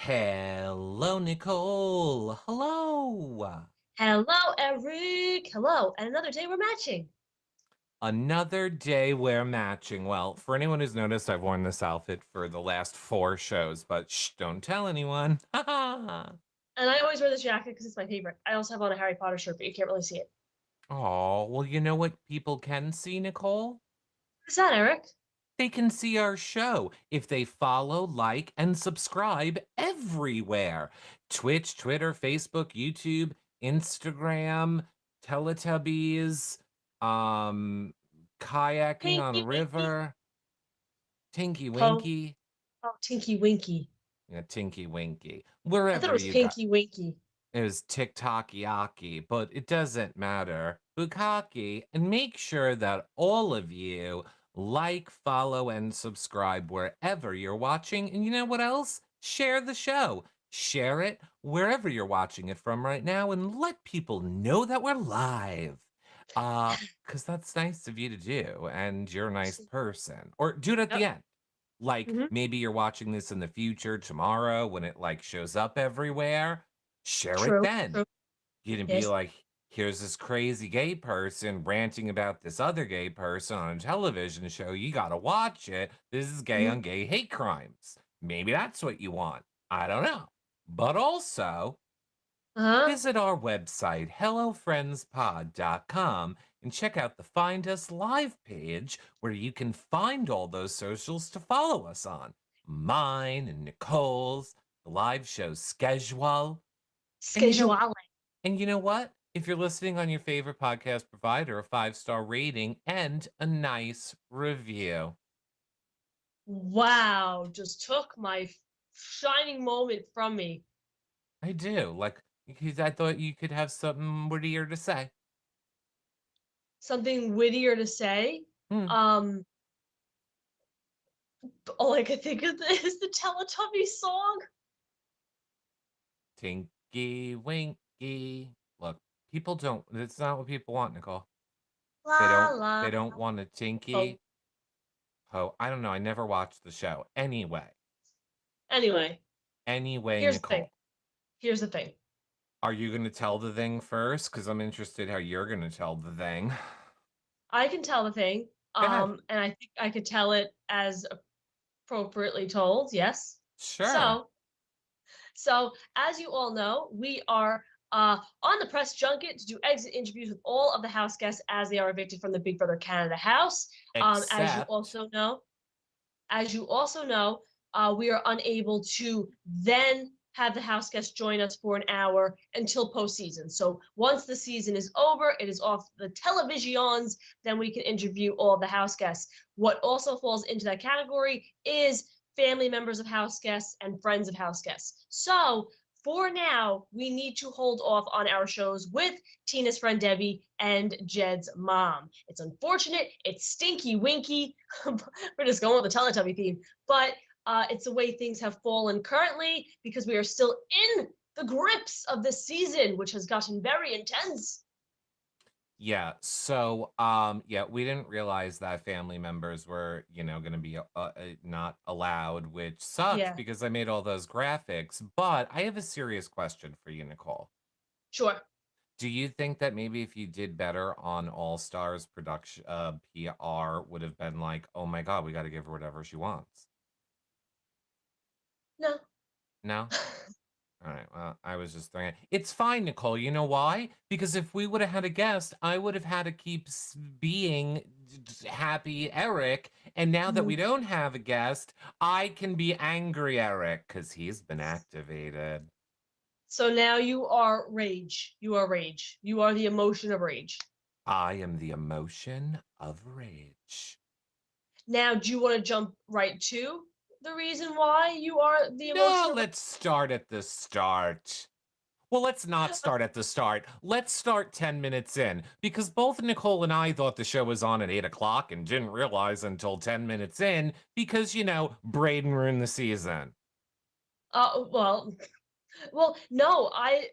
Hello, Nicole. Hello. Hello, Eric. Hello, and another day we're matching. Another day we're matching. Well, for anyone who's noticed, I've worn this outfit for the last four shows, but shh, don't tell anyone. Ha ha. And I always wear this jacket because it's my favorite. I also have on a Harry Potter shirt, but you can't really see it. Oh, well, you know what people can see, Nicole? What's that, Eric? They can see our show if they follow, like, and subscribe everywhere. Twitch, Twitter, Facebook, YouTube, Instagram, Teletubbies, um, kayaking on Tinky a Winky. river, Tinky Oh, Winky, oh, Tinky Winky. yeah, Tinky Winky, I thought it wherever was you got. Pinky Winky. It was TikTok Yaki, but it doesn't matter. Bukaki, and make sure that all of you like, follow, and subscribe wherever you're watching. And you know what else? Share the show. Share it wherever you're watching it from right now and let people know that we're live. Because that's nice of you to do, and you're a nice person. Or do it at the Yep. end. Like hmm maybe you're watching this in the future tomorrow when it like shows up everywhere. Share it True. then. True. You can be Yes. like, here's this crazy gay person ranting about this other gay person on a television show. You got to watch it. This is gay hmm on gay hate crimes. Maybe that's what you want. I don't know. But also, Uh-huh. visit our website, hellofriendspod.com, and check out the Find Us Live page where you can find all those socials to follow us on. Mine and Nicole's, the live show schedule. And Scheduling. you know what? If you're listening on your favorite podcast provider, a 5-star rating and a nice review. Wow. Just took my shining moment from me. I do. Like, because I thought you could have something wittier to say. Something wittier to say. Hmm. Um, all I could think of is the Teletubbies song. Tinky winky. Look, people don't, that's not what people want, Nicole. They La don't, la. they don't want a Oh, tinky. Oh, I don't know. I never watched the show. anyway, Anyway, here's the thing. Nicole, Here's the thing. are you going to tell the thing first? Because I'm interested how you're going to tell the thing. I can tell the thing, Go ahead. and I think I could tell it as appropriately told. Yes. Sure. So, so as you all know, we are on the press junket to do exit interviews with all of the house guests as they are evicted from the Big Brother Canada house. As you Except also know, we are unable to then have the house guests join us for an hour until postseason. So once the season is over, it is off the televisions, then we can interview all the house guests. What also falls into that category is family members of house guests and friends of house guests. So for now, we need to hold off on our shows with Tina's friend Debbie and Jed's mom. It's unfortunate. It's stinky winky. We're just going with the Teletubby theme, but it's the way things have fallen currently because we are still in the grips of this season, which has gotten very intense. yeah, so yeah, we didn't realize that family members were, going to be not allowed, which sucks Yeah, because I made all those graphics. But I have a serious question for you, Nicole. sure. Do you think that maybe if you did better on All Stars production PR would have been like, "Oh my God, we got to give her whatever she wants." No. No? All right. Well, I was just thinking it's fine, Nicole. You know why? Because if we would have had a guest, I would have had to keep being happy Eric. And now that we don't have a guest, I can be angry Eric because he's been activated. So now you are rage. You are rage. You are the emotion of rage. I am the emotion of rage. Now, do you want to jump right to the reason why you are the emotion No, of rage? let's start at the start. Well, let's not start at the start. Let's start 10 minutes in because both Nicole and I thought the show was on at 8 o'clock and didn't realize until 10 minutes in because, Breydon ruined the season. Well, no, I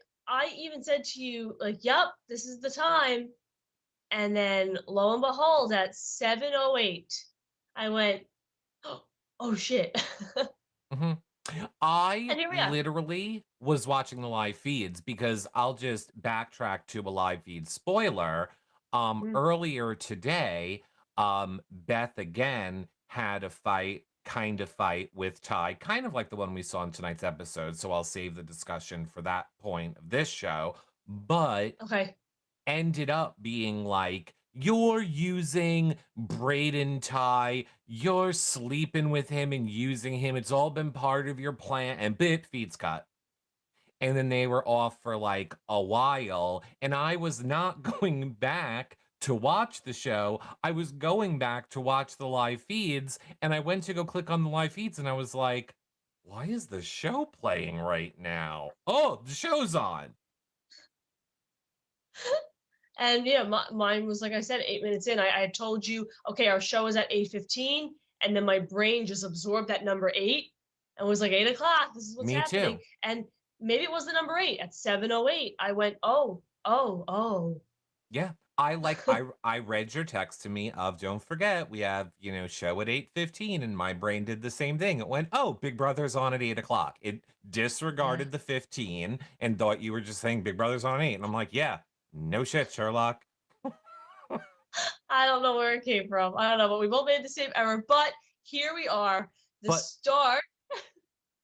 even said to you like, "Yep, this is the time." And then lo and behold, at 7:08, I went, oh shit. Hmm. I And here we are. literally was watching the live feeds because I'll just backtrack to a live feed spoiler. Mm, Earlier today, Beth again had a kind of fight with Ty, kind of like the one we saw in tonight's episode. So I'll save the discussion for that point of this show. But okay. ended up being like, "You're using Breydon Ty, you're sleeping with him and using him. It's all been part of your plan." And bit feeds cut. And then they were off for like a while. And I was not going back to watch the show. I was going back to watch the live feeds. And I went to go click on the live feeds and I was like, why is the show playing right now? Oh, the show's on. And yeah, mine was like I said, 8 minutes in. I told you, okay, our show is at 8:15, and then my brain just absorbed that number eight and was like 8 o'clock. This is what's Me happening. too. And maybe it was the number eight at 7:08. I went, oh, oh, oh. Yeah. I read your text to me of don't forget we have, show at 8:15 and my brain did the same thing. It went, "Oh, Big Brother's on at 8 o'clock." It Yeah. disregarded the 15 and thought you were just saying Big Brother's on at 8. And I'm like, "Yeah, no shit, Sherlock." I don't know where it came from. I don't know, but we both made the same error. But here we are, the But start,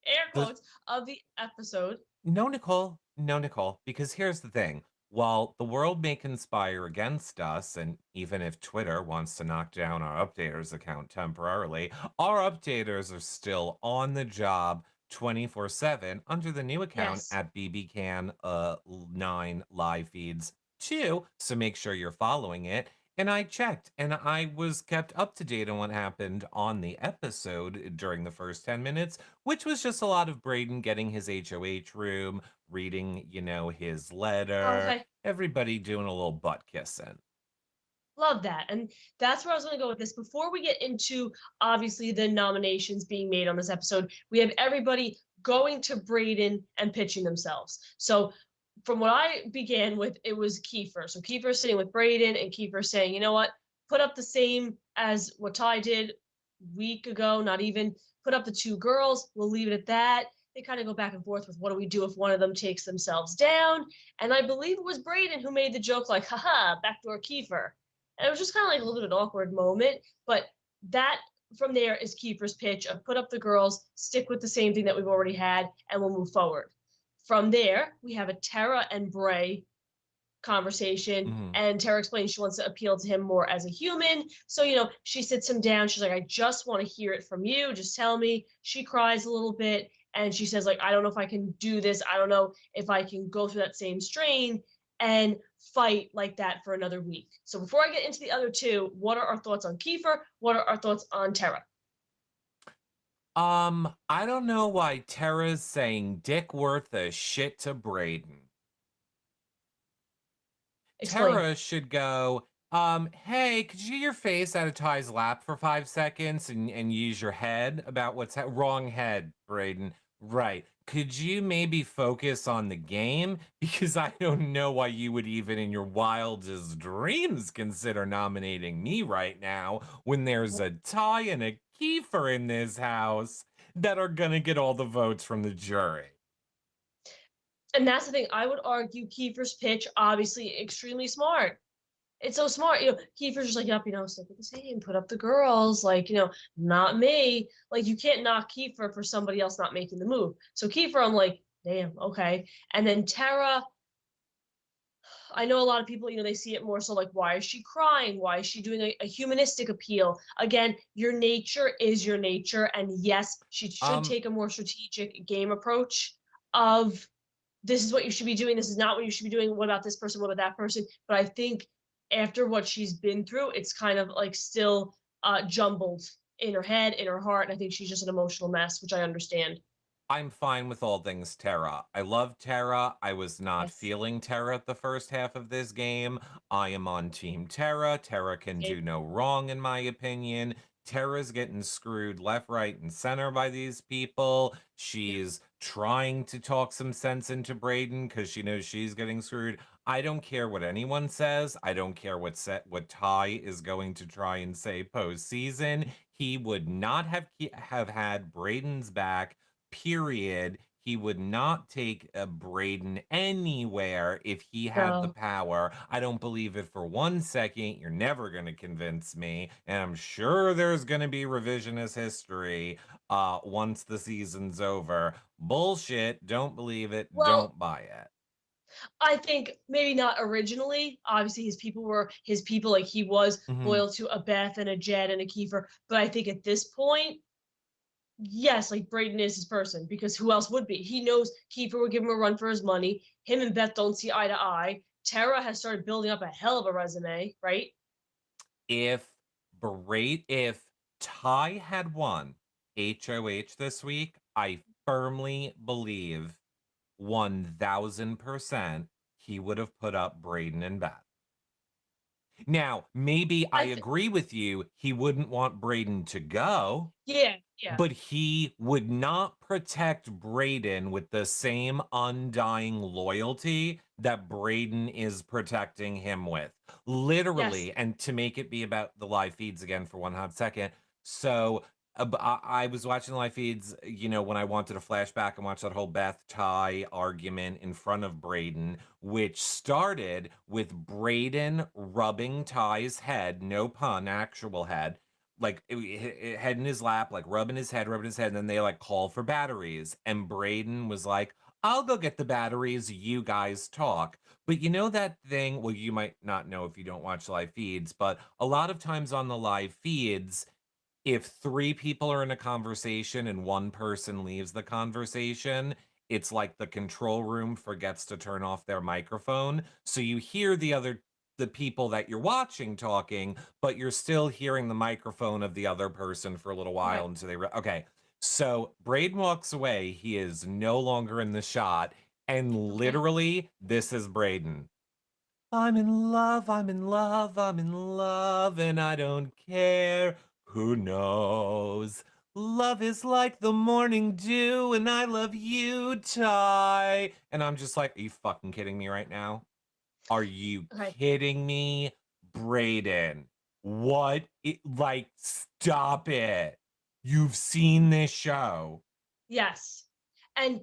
air the quotes, of the episode. No, Nicole. No, Nicole. Because here's the thing. While the world may conspire against us, and even if Twitter wants to knock down our updaters account temporarily, our updaters are still on the job 24/7 under the new account Yes. at BBCAN9 live feeds too. So make sure you're following it. And I checked and I was kept up to date on what happened on the episode during the first 10 minutes, which was just a lot of Breydon getting his HOH room, reading, his Oh, letter, okay. everybody doing a little butt kissing. Love that. And that's where I was going to go with this. Before we get into obviously the nominations being made on this episode, we have everybody going to Breydon and pitching themselves. So from what I began with, it was Kiefer. So Kiefer sitting with Breydon and Kiefer saying, you know what, put up the same as what Ty did week ago, not even put up the two girls. We'll leave it at that. They kind of go back and forth with what do we do if one of them takes themselves down. And I believe it was Breydon who made the joke like, haha, backdoor Kiefer. And it was just kind of like a little bit of an awkward moment. But that from there is Kiefer's pitch of put up the girls, stick with the same thing that we've already had, and we'll move forward. From there, we have a Tara and Bray conversation, Mhm. and Tara explains she wants to appeal to him more as a human. So, she sits him down. She's like, I just want to hear it from you. Just tell me. She cries a little bit and she says, like, I don't know if I can do this. I don't know if I can go through that same strain and fight like that for another week. So before I get into the other two, what are our thoughts on Kiefer? What are our thoughts on Tara? I don't know why Tara's saying dick worth a shit to Breydon. Explain. Tara should go, hey, could you get your face out of Ty's lap for 5 seconds and use your head about wrong head, Braden. Right. Could you maybe focus on the game? Because I don't know why you would even in your wildest dreams consider nominating me right now when there's a Ty and a Kiefer in this house that are gonna get all the votes from the jury. And that's the thing. I would argue Kiefer's pitch, obviously extremely smart. It's so smart. Kiefer's just like, yep, stick with the same, put up the girls, like, not me. Like, you can't knock Kiefer for somebody else not making the move. So Kiefer, I'm like, damn, okay. And then Tara, I know a lot of people, they see it more so like, why is she crying? Why is she doing a humanistic appeal? Again, your nature is your nature. And yes, she should Um, take a more strategic game approach of this is what you should be doing. This is not what you should be doing. What about this person? What about that person? But I think after what she's been through, it's kind of like still jumbled in her head, in her heart. And I think she's just an emotional mess, which I understand. I'm fine with all things Terra. I love Terra. I was not Yes. feeling Terra the first half of this game. I am on Team Terra. Terra can Okay. do no wrong, in my opinion. Terra's getting screwed left, right, and center by these people. Yep. She's trying to talk some sense into Breydon because she knows she's getting screwed. I don't care what anyone says. I don't care what Ty is going to try and say postseason. He would not have had Breydon's back period. He would not take a Breydon anywhere if he had the No. power. I don't believe it for 1 second. You're never going to convince me. And I'm sure there's going to be revisionist history once the season's over. Bullshit. Don't believe it. Well, Don't buy it. I think maybe not originally. Obviously, his people were his people. Like he was Mhm. loyal to a Beth and a Jed and a Kiefer. But I think at this point, yes, like Breydon is his person because who else would be? He knows Kiefer would give him a run for his money. Him and Beth don't see eye to eye. Tara has started building up a hell of a resume, right? If Ty had won HOH this week, I firmly believe 1000% he would have put up Breydon and Beth. Now, maybe I agree with you, he wouldn't want Breydon to go, Yeah, yeah, but he would not protect Breydon with the same undying loyalty that Breydon is protecting him with. yes, Literally, and to make it be about the live feeds again for 1 hot second. So I was watching the live feeds, when I wanted a flashback and watch that whole Beth Ty argument in front of Breydon, which started with Breydon rubbing Ty's head, no pun, actual head, like head in his lap, like rubbing his head, and then they like call for batteries. And Breydon was like, I'll go get the batteries, you guys talk. But you know that thing, well, you might not know if you don't watch live feeds, but a lot of times on the live feeds, if three people are in a conversation and one person leaves the conversation, it's like the control room forgets to turn off their microphone. So you hear the people that you're watching talking, but you're still hearing the microphone of the other person for a little while right. until okay. So Braden walks away. He is no longer in the shot. And Okay. literally, this is Braden. I'm in love, I'm in love, I'm in love, and I don't care who knows. Love is like the morning dew, and I love you, Ty. And I'm just like, are you fucking kidding me right now? Are you Okay. kidding me? Braden, what? Like, stop it. You've seen this show. Yes. And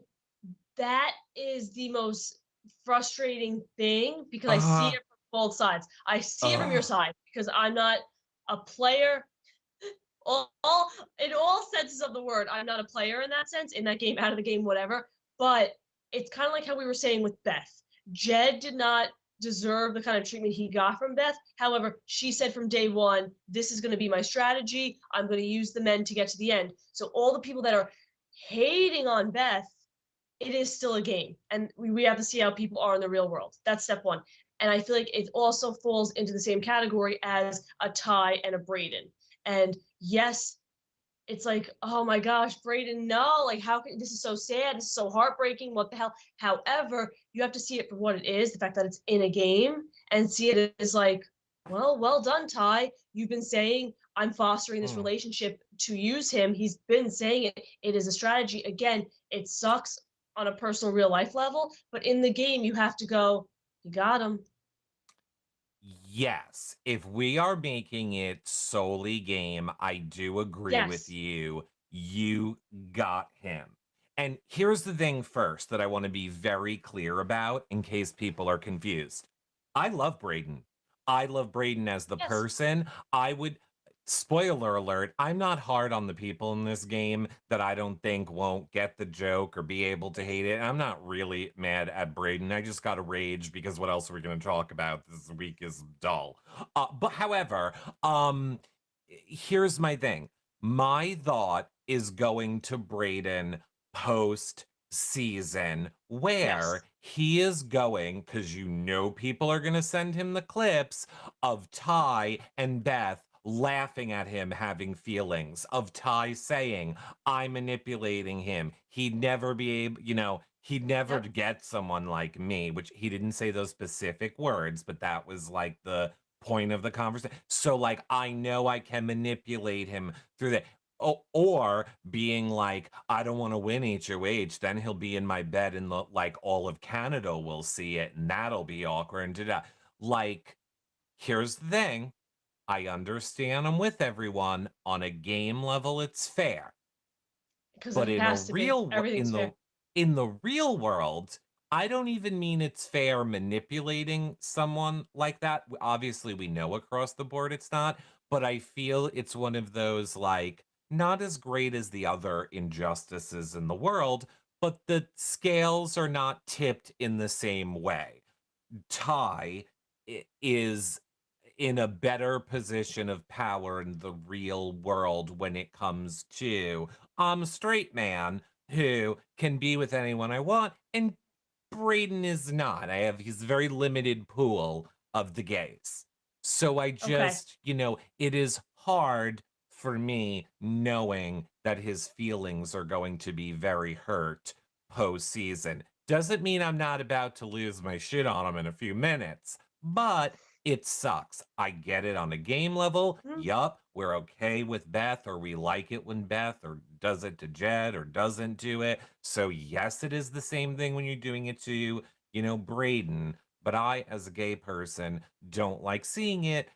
that is the most frustrating thing because I see Uh, it from both sides. I see it from your uh, side because I'm not a player. All in all senses of the word, I'm not a player in that sense, in that game, out of the game, whatever. But it's kind of like how we were saying with Beth. Jed did not deserve the kind of treatment he got from Beth. However, she said from day one, this is going to be my strategy. I'm going to use the men to get to the end. So all the people that are hating on Beth, it is still a game. And we have to see how people are in the real world. That's step one. And I feel like it also falls into the same category as a Ty and a Breydon. And yes, it's like, oh my gosh, Breydon, no, like how can this is so sad, this is so heartbreaking, what the hell? However, you have to see it for what it is, the fact that it's in a game, and see it as like, well done, Ty. You've been saying I'm fostering this mm. relationship to use him. He's been saying it. It is a strategy. Again, it sucks on a personal real life level, but in the game, you have to go, you got him. Yes, if we are making it solely game, I do agree with Yes. you. You got him. And here's the thing first that I want to be very clear about in case people are confused. I love Braden. I love Braden as the Yes. person. I would, spoiler alert, I'm not hard on the people in this game that I don't think won't get the joke or be able to hate it. I'm not really mad at Braden. I just got to rage because what else are we going to talk about? This week is dull. But however, here's my thing. My thought is going to Braden post season where Yes. he is going because people are going to send him the clips of Ty and Beth laughing at him having feelings, of Ty saying, I'm manipulating him. He'd never be able, he'd never Yep. get someone like me, which he didn't say those specific words, but that was like the point of the conversation. So, like, I know I can manipulate him through that. Or being like, I don't want to win HOH, then he'll be in my bed and like all of Canada will see it, and that'll be awkward. And like, here's the thing. I understand I'm with everyone. On a game level, it's fair. because But it has to be. Everything's fair. in the real world, I don't even mean it's fair manipulating someone like that. Obviously, we know across the board it's not, but I feel it's one of those like not as great as the other injustices in the world, but the scales are not tipped in the same way. Ty is in a better position of power in the real world when it comes to I'm a straight man who can be with anyone I want, and Breydon is not. I have his very limited pool of the gays. So I Okay. just, it is hard for me knowing that his feelings are going to be very hurt postseason. Doesn't mean I'm not about to lose my shit on him in a few minutes, but it sucks. I get it on a game level. Mhm. Yup, we're okay with Beth, or we like it when Beth or does it to Jed or doesn't do it. So yes, it is the same thing when you're doing it to, Breydon. But I, as a gay person, don't like seeing it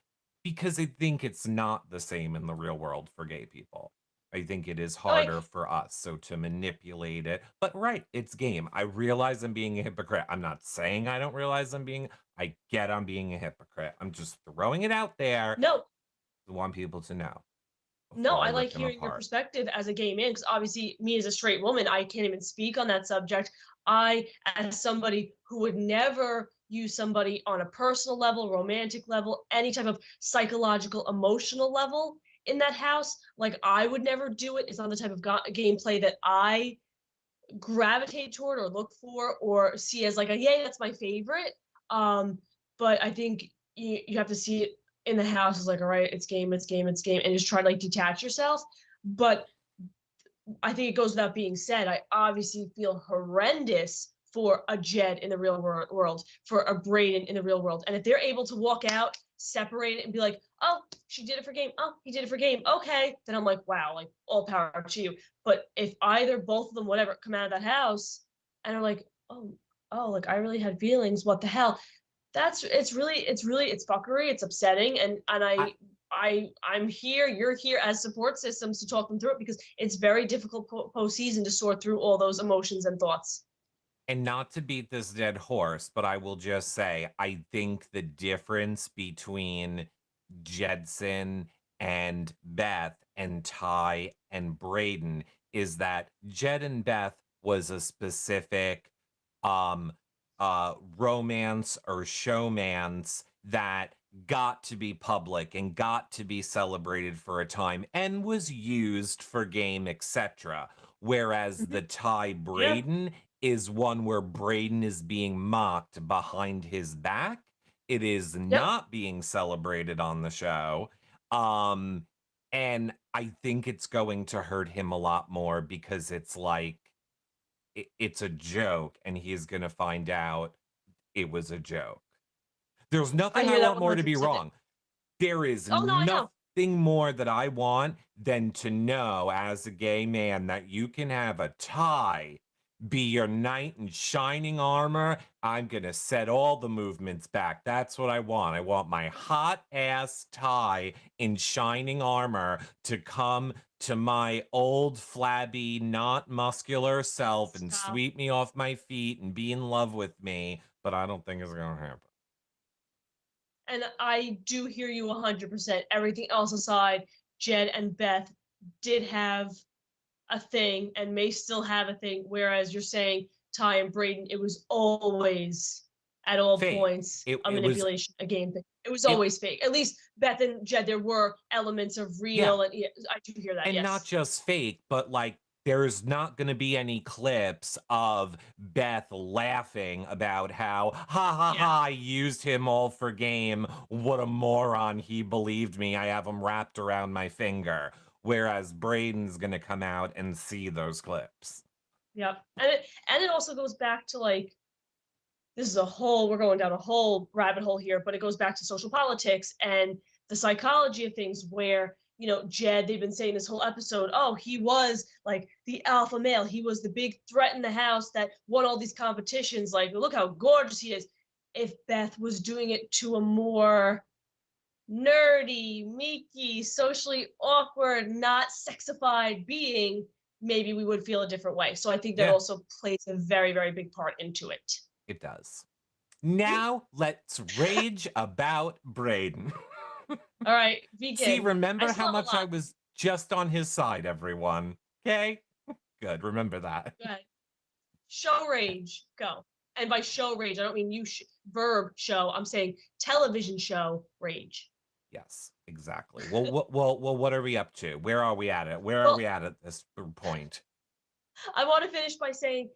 because I think it's not the same in the real world for gay people. I think it is Okay. harder for us, so to manipulate it. But right, it's game. I realize I'm being a hypocrite. I'm not saying I don't realize I get I'm being a hypocrite. I'm just throwing it out there. No, I want people to know no, before I I like rip them hearing your apart. perspective as a gay man because obviously, me as a straight woman, I can't even speak on that subject. I, as somebody who would never use somebody on a personal level, romantic level, any type of psychological, emotional level in that house, like I would never do it. It's not the type of gameplay that I gravitate toward or look for or see as like a yay, that's my favorite. Um, but I think you have to see it in the house as like, all right, it's game, it's game, it's game, and just try to like detach yourself. But I think it goes without being said. I obviously feel horrendous for a Jed in the real world, for a Breydon in the real world. And if they're able to walk out, separate it, and be like, oh, she did it for game. Oh, he did it for game. Okay. Then I'm like, wow, like all power to you. But if either, both of them, whatever, come out of that house and are like, oh, like I really had feelings. What the hell? It's fuckery. It's upsetting. And I, I'm here, you're here as support systems to talk them through it because it's very difficult postseason to sort through all those emotions and thoughts. and not to beat this dead horse, but I will just say I think the difference between Jedson and Beth and Ty and Breydon is that Jed and Beth was a specific um romance or showmance that got to be public and got to be celebrated for a time and was used for game, etc. Whereas Mm-hmm. the Ty Yeah. Breydon is one where Breydon is being mocked behind his back. It is Yep. not being celebrated on the show. Um, and I think it's going to hurt him a lot more because it's like it's a joke and he's going to find out it was a joke. There's I nothing I hear that want more to be 100%. wrong. There is Oh no, I know. nothing more that I want than to know as a gay man that you can have a tie be your knight in shining armor. I'm going to set all the movements back. That's what I want. I want my hot ass tie in shining armor to come to my old, flabby, not muscular self and Stop. sweep me off my feet and be in love with me. But I don't think it's going to happen. And I do hear you 100%. Everything else aside, Jed and Beth did have a thing and may still have a thing, whereas you're saying Ty and Breydon, it was always at all Fake. points It, a it was, manipulation, a game thing. It was it, always fake. At least Beth and Jed, there were elements of yeah. real, and yeah, I do hear that. And not Yes. just fake, but like there's not going to be any clips of Beth laughing about how, ha ha Yeah. ha, I used him all for game. What a moron. He believed me. I have him wrapped around my finger. Whereas Braden's going to come out and see those clips. Yep. And it also goes back to like this is a whole we're going down a whole rabbit hole here, but it goes back to social politics and the psychology of things where Jed, they've been saying this whole episode, oh, he was like the alpha male, he was the big threat in the house that won all these competitions, like look how gorgeous he is. If Beth was doing it to a more nerdy, meeky, socially awkward, not sexified being, maybe we would feel a different way. So I think that Yeah, also plays a very, very big part into it. it does. Now let's rage about Breydon. All right, See, begin. I remember still how have a much I lot. was just on his side, everyone. Okay? Good. Remember that. Go ahead. Show rage, go. And by show rage, I don't mean verb show. I'm saying television show rage. Yes, exactly. Well, what are we up to? Where are we at it? Where are Well, we at this point? I want to finish by saying,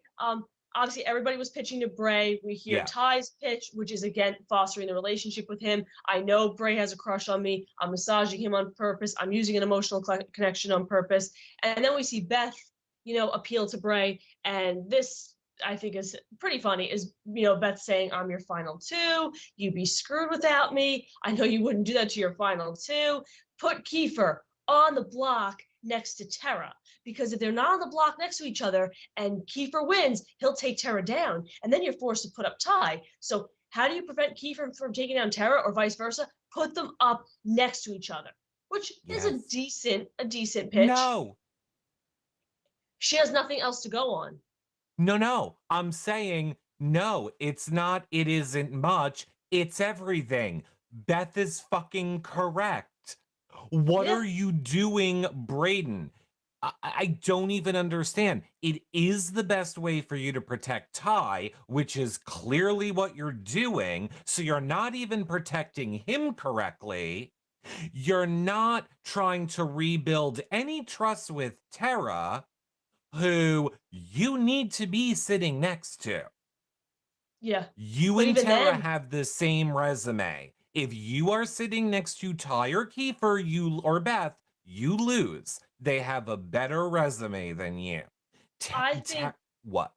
obviously everybody was pitching to Bray. We hear Yeah. Ty's pitch, which is again fostering the relationship with him. I know Bray has a crush on me. I'm massaging him on purpose. I'm using an emotional connection on purpose. And then we see Beth, appeal to Bray, and this I think is pretty funny. Is Beth saying, "I'm your final two. You'd be screwed without me. I know you wouldn't do that to your final two. Put Kiefer on the block next to Tara." Because if they're not on the block next to each other and Kiefer wins, he'll take Tara down. And then you're forced to put up Ty. So how do you prevent Kiefer from taking down Tara or vice versa? Put them up next to each other, which is a Yes. decent pitch. No. She has nothing else to go on. No. I'm saying no, it's not, it isn't much. It's everything. Beth is fucking correct. What Yeah, are you doing, Breydon? I don't even understand. It is the best way for you to protect Ty, which is clearly what you're doing. So you're not even protecting him correctly. You're not trying to rebuild any trust with Tara, who you need to be sitting next to. yeah. You But and even Tara then, have the same resume. If you are sitting next to Ty or Kiefer, you or Beth, you lose. They have a better resume than you. I think What?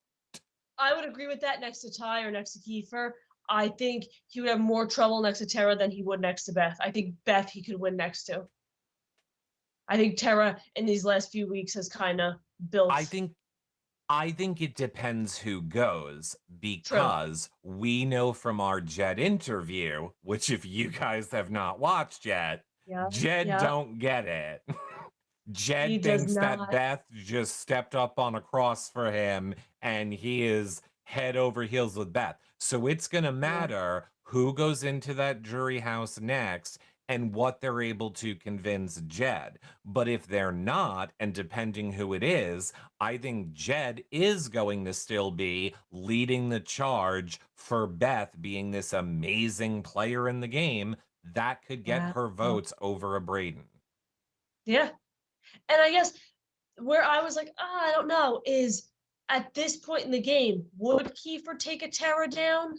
I would agree with that next to Ty or next to Kiefer. I think he would have more trouble next to Tara than he would next to Beth. I think Beth he could win next to. I think Tara in these last few weeks has kind of I built. think I think it depends who goes, True. because we know from our Jed interview, which if you guys have not watched yet, Yeah. Jed Yeah. don't get it. He Jed does thinks that not. Beth just stepped up on a cross for him and he is head over heels with Beth. So it's going to Yeah. matter who goes into that jury house next and what they're able to convince Jed. But if they're not, and depending who it is, I think Jed is going to still be leading the charge for Beth being this amazing player in the game that could get Yeah. her votes over a Breydon. Yeah. And I guess where I was like, I don't know, is at this point in the game, would Kiefer take a Tara down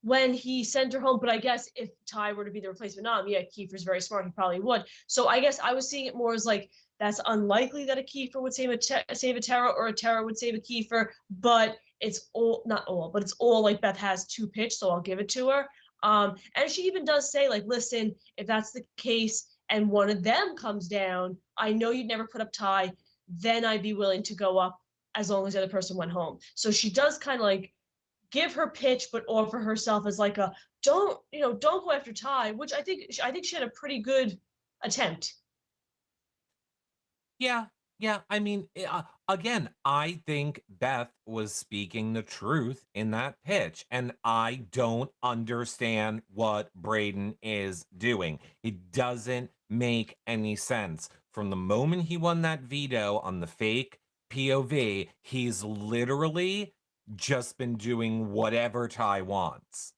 when he sent her home? But I guess if Ty were to be the replacement nom, yeah, Kiefer's very smart. He probably would. So I guess I was seeing it more as like that's unlikely that a Kiefer would save a Tara or a Tara would save a Kiefer. But it's all not all, but it's all like Beth has two pitch, so I'll give it to her. And she even does say like, listen, if that's the case and one of them comes down, I know you'd never put up Ty. Then I'd be willing to go up as long as the other person went home. So she does kind of like give her pitch, but offer herself as like a don't go after Ty, which I think she had a pretty good attempt. Yeah. I mean, again, I think Beth was speaking the truth in that pitch, and I don't understand what Breydon is doing. It doesn't make any sense. From the moment he won that veto on the fake POV, he's literally just been doing whatever Ty wants.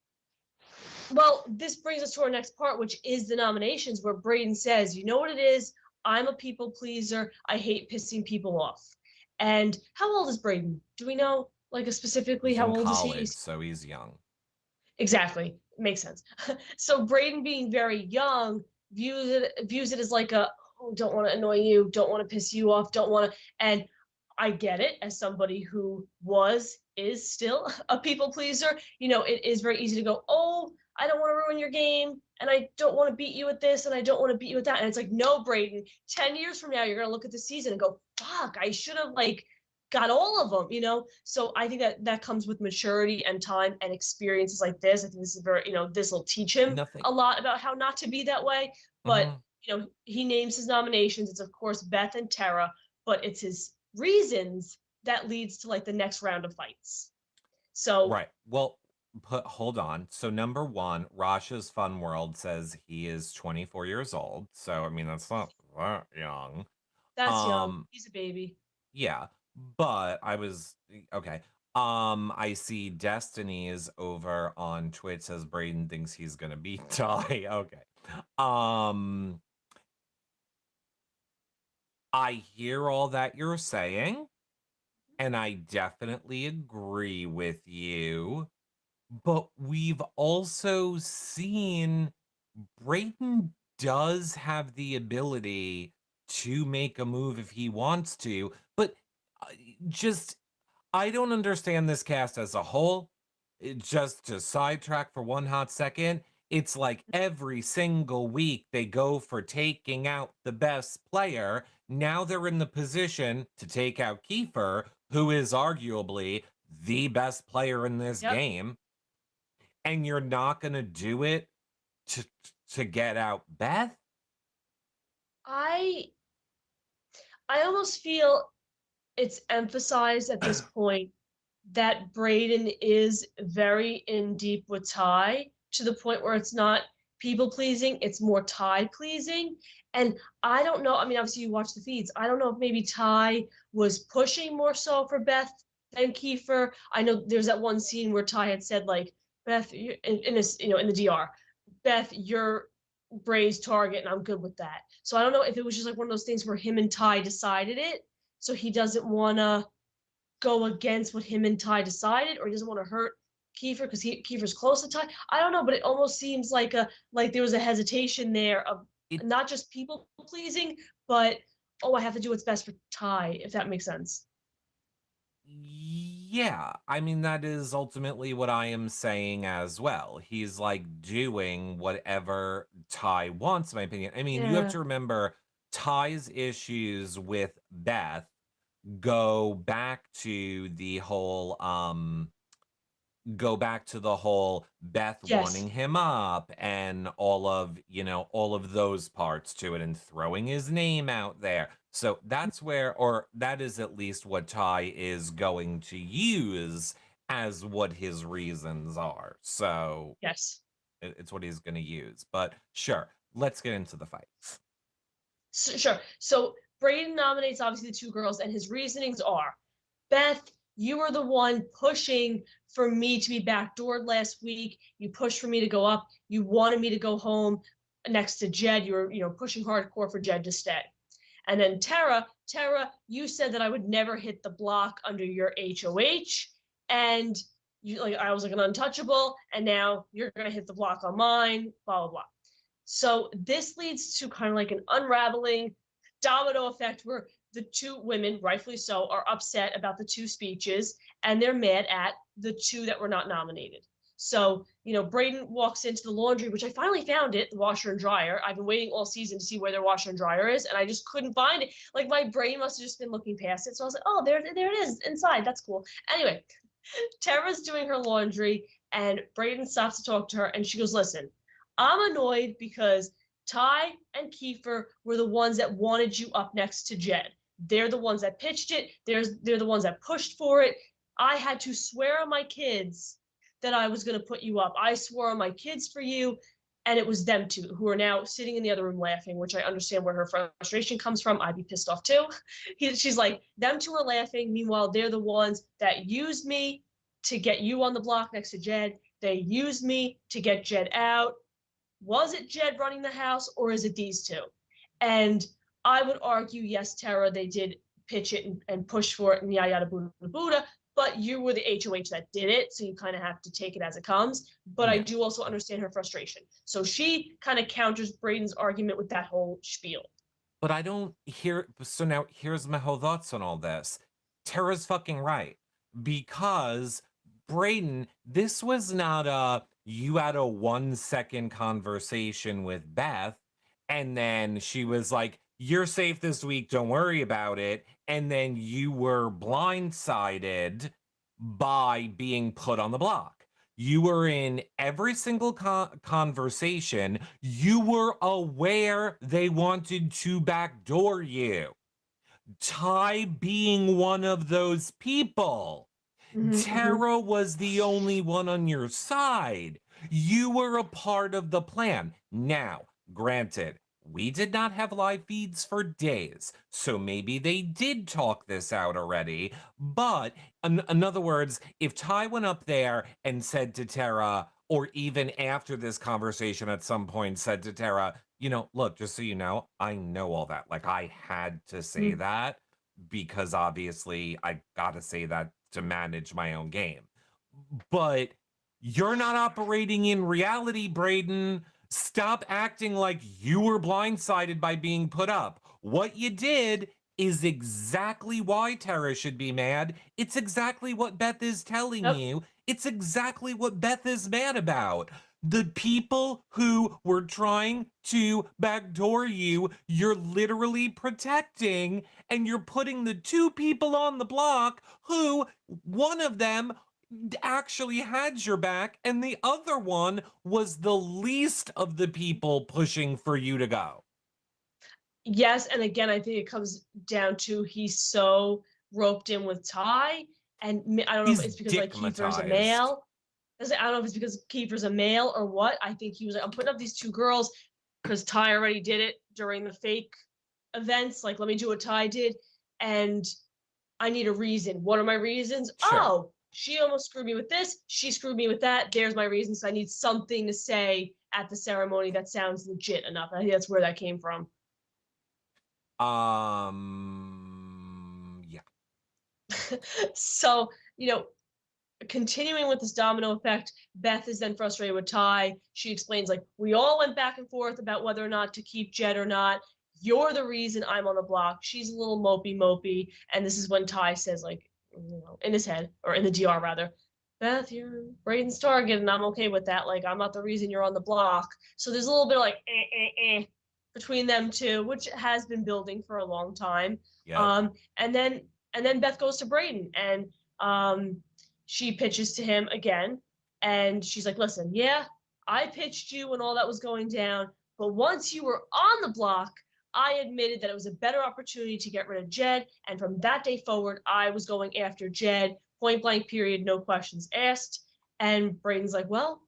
Well, this brings us to our next part, which is the nominations, where Breydon says, "You know what it is? I'm a people pleaser. I hate pissing people off." And how old is Breydon? Do we know like specifically He's how in old is he? college, so he's young. Exactly. Makes sense. So Breydon being very young views it as like a, oh, don't want to annoy you, don't want to piss you off, don't want to. And I get it as somebody who is still a people pleaser. It is very easy to go, oh, I don't want to ruin your game, and I don't want to beat you at this, and I don't want to beat you at that. And it's like, no, Breydon, 10 years from now, you're gonna look at the season and go, fuck, I should have like got all of them. So I think that comes with maturity and time and experiences like this. I think this is very, this will teach him Nothing. a lot about how not to be that way. But Mhm. he names his nominations. It's of course Beth and Tara, but it's his reasons that leads to like the next round of fights. So Right. Well, hold on. So number one, Rasha's Fun World says he is 24 years old. So I mean that's not that young. that's young. Um, He's a baby. yeah. But I was okay. I see Destiny's over on Twitch says Breydon thinks he's gonna beat Ty. Okay. Um, I hear all that you're saying, and I definitely agree with you. But we've also seen Breydon does have the ability to make a move if he wants to, but uh, just I don't understand this cast as a whole. Just to sidetrack for one hot second, it's like every single week they go for taking out the best player. Now they're in the position to take out Kiefer, who is arguably the best player in this Yep. game, and you're not going to do it to to get out Beth? I I almost feel it's emphasized at this point that Breydon is very in deep with Ty to the point where it's not people pleasing, it's more Ty pleasing. And I don't know. I mean, obviously you watch the feeds. I don't know if maybe Ty was pushing more so for Beth than Kiefer. I know there's that one scene where Ty had said like, Beth, in this, in the DR, Beth, you're Bray's target, and I'm good with that. So I don't know if it was just like one of those things where him and Ty decided it, so he doesn't want to go against what him and Ty decided, or he doesn't want to hurt Kiefer because Kiefer's close to Ty. I don't know, but it almost seems like there was a hesitation there of It not just people pleasing, but oh, I have to do what's best for Ty, if that makes sense. Yeah, I mean that is ultimately what I am saying as well. He's like doing whatever Ty wants, in my opinion. I mean, you have Yeah. to remember Ty's issues with Beth go back to the whole Beth Yes. wanting him up and all of those parts to it and throwing his name out there. So that's where, or that is at least what Ty is going to use as what his reasons are. So Yes. it's what he's going to use. But sure, let's get into the fights. So, sure. So Braden nominates obviously the two girls, and his reasonings are Beth, you were the one pushing for me to be backdoored last week. You pushed for me to go up. You wanted me to go home next to Jed. You were, pushing hardcore for Jed to stay. And then Tara, you said that I would never hit the block under your HOH. And you like I was like an untouchable, and now you're gonna hit the block on mine, blah blah blah. So this leads to kind of like an unraveling domino effect where the two women, rightfully so, are upset about the two speeches and they're mad at the two that were not nominated. So, Breydon walks into the laundry, which I finally found it, the washer and dryer. I've been waiting all season to see where their washer and dryer is, and I just couldn't find it. Like my brain must have just been looking past it. So I was like, oh, there it is inside. That's cool. Anyway, Tara's doing her laundry, and Breydon stops to talk to her, and she goes, listen, I'm annoyed because Ty and Kiefer were the ones that wanted you up next to Jed. They're the ones that pitched it. They're the ones that pushed for it. I had to swear on my kids that I was going to put you up. I swore on my kids for you, and it was them two who are now sitting in the other room laughing, which I understand where her frustration comes from. I'd be pissed off too. She's like, them two are laughing. Meanwhile, they're the ones that used me to get you on the block next to Jed. They used me to get Jed out. Was it Jed running the house, or is it these two? And I would argue, yes, Tara, they did pitch it and push for it and yada yada Buddha Buddha, but you were the HOH that did it, so you kind of have to take it as it comes. But I Yeah. do also understand her frustration. So she kind of counters Braden's argument with that whole spiel. But I don't hear. So now here's my whole thoughts on all this. Tara's fucking right. Because Breydon, this was not you had a 1 second conversation with Beth, and then she was like, you're safe this week, don't worry about it. And then you were blindsided by being put on the block. You were in every single conversation. You were aware they wanted to backdoor you. Ty being one of those people. Hmm. Tara was the only one on your side. You were a part of the plan. Now, granted, we did not have live feeds for days, so maybe they did talk this out already. But in other words, if Ty went up there and said to Tara, or even after this conversation at some point said to Tara, look, just so you know, I know all that. Like, I had to say that because obviously I got to say that to manage my own game. But you're not operating in reality, Breydon. Stop acting like you were blindsided by being put up. What you did is exactly why Tara should be mad. It's exactly what Beth is telling Yep. you. It's exactly what Beth is mad about. The people who were trying to backdoor you, you're literally protecting, and you're putting the two people on the block who, one of them actually had your back, and the other one was the least of the people pushing for you to go. Yes, and again, I think it comes down to he's so roped in with Ty, and I don't know if He's it's because like Kiefer's a dickmatized. male. I don't know if it's because Kiefer's a male or what. I think he was like, I'm putting up these two girls because Ty already did it during the fake events. Like, let me do what Ty did, and I need a reason. What are my reasons? Sure. Oh, she almost screwed me with this. She screwed me with that. There's my reasons. So I need something to say at the ceremony that sounds legit enough. I think that's where that came from. Yeah. So, continuing with this domino effect, Beth is then frustrated with Ty. She explains, like, we all went back and forth about whether or not to keep Jed or not. You're the reason I'm on the block. She's a little mopey. And this is when Ty says, like, in his head, or in the DR rather, Beth, you're Breydon's target, and I'm okay with that. Like, I'm not the reason you're on the block. So there's a little bit of like, between them two, which has been building for a long time. Yep. Um, and then Beth goes to Breydon, and she pitches to him again, and she's like, listen, yeah, I pitched you when all that was going down, but once you were on the block, I admitted that it was a better opportunity to get rid of Jed, and from that day forward, I was going after Jed, point blank period, no questions asked. And Breydon's like, well,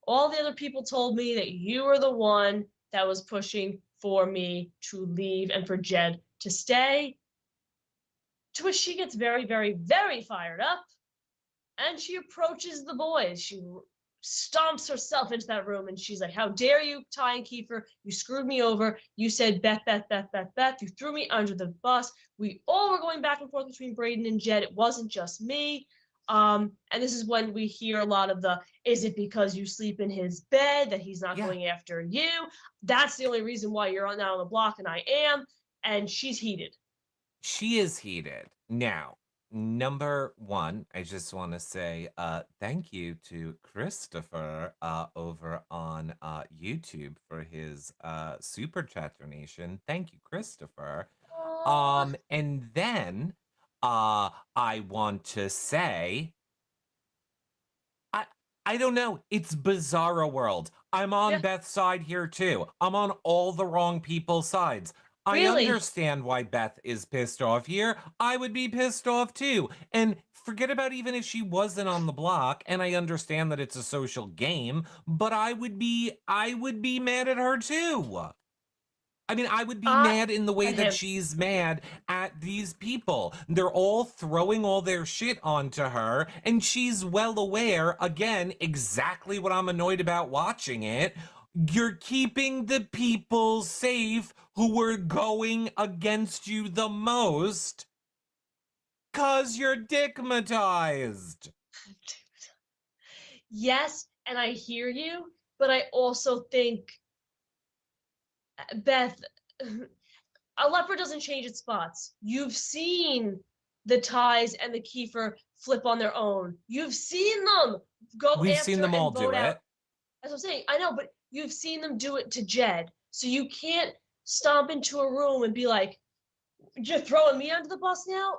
all the other people told me that you were the one that was pushing for me to leave and for Jed to stay. To which she gets very, very, very fired up, and she approaches the boys. She stomps herself into that room, and she's like, how dare you, Ty and Kiefer? You screwed me over. You said Beth, Beth, Beth, Beth, Beth. You threw me under the bus. We all were going back and forth between Breydon and Jed. It wasn't just me. And this is when we hear a lot of the, is it because you sleep in his bed that he's not Yeah. going after you? That's the only reason why you're not on the block, and I am. And she's heated. She is heated. Now, number one, I just want to say thank you to Christopher over on YouTube for his super chat donation. Thank you, Christopher. Aww. And then I want to say I I don't know. It's bizarro world. I'm on Yeah, Beth's side here too. I'm on all the wrong people's sides. I really. understand why Beth is pissed off here. I would be pissed off too. And forget about even if she wasn't on the block, and I understand that it's a social game, but I would be mad at her too. I mean, I would be Uh, mad in the way at that him. she's mad at these people. They're all throwing all their shit onto her, and she's well aware, again, exactly what I'm annoyed about watching it. You're keeping the people safe who were going against you the most because you're dickmatized. Yes, and I hear you, but I also think, Beth, a leopard doesn't change its spots. You've seen the Ties and the Kiefer flip on their own. You've seen them go We've seen after them all and do vote out. it. As I'm saying, I know, but you've seen them do it to Jed. So you can't stomp into a room and be like, you're throwing me under the bus now?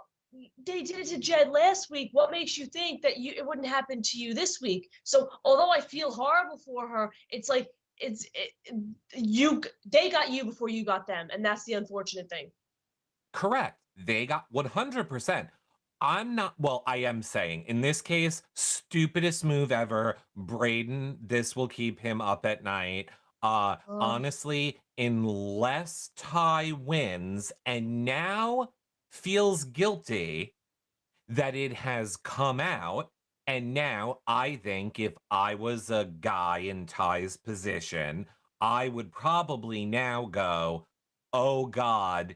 They did it to Jed last week. What makes you think that it wouldn't happen to you this week? So although I feel horrible for her, it's like you they got you before you got them, and that's the unfortunate thing. Correct. They got 100%. I'm not, well, I am saying in this case, stupidest move ever. Breydon, this will keep him up at night. Oh, Honestly, unless Ty wins and now feels guilty that it has come out. And now I think if I was a guy in Ty's position, I would probably now go, oh God,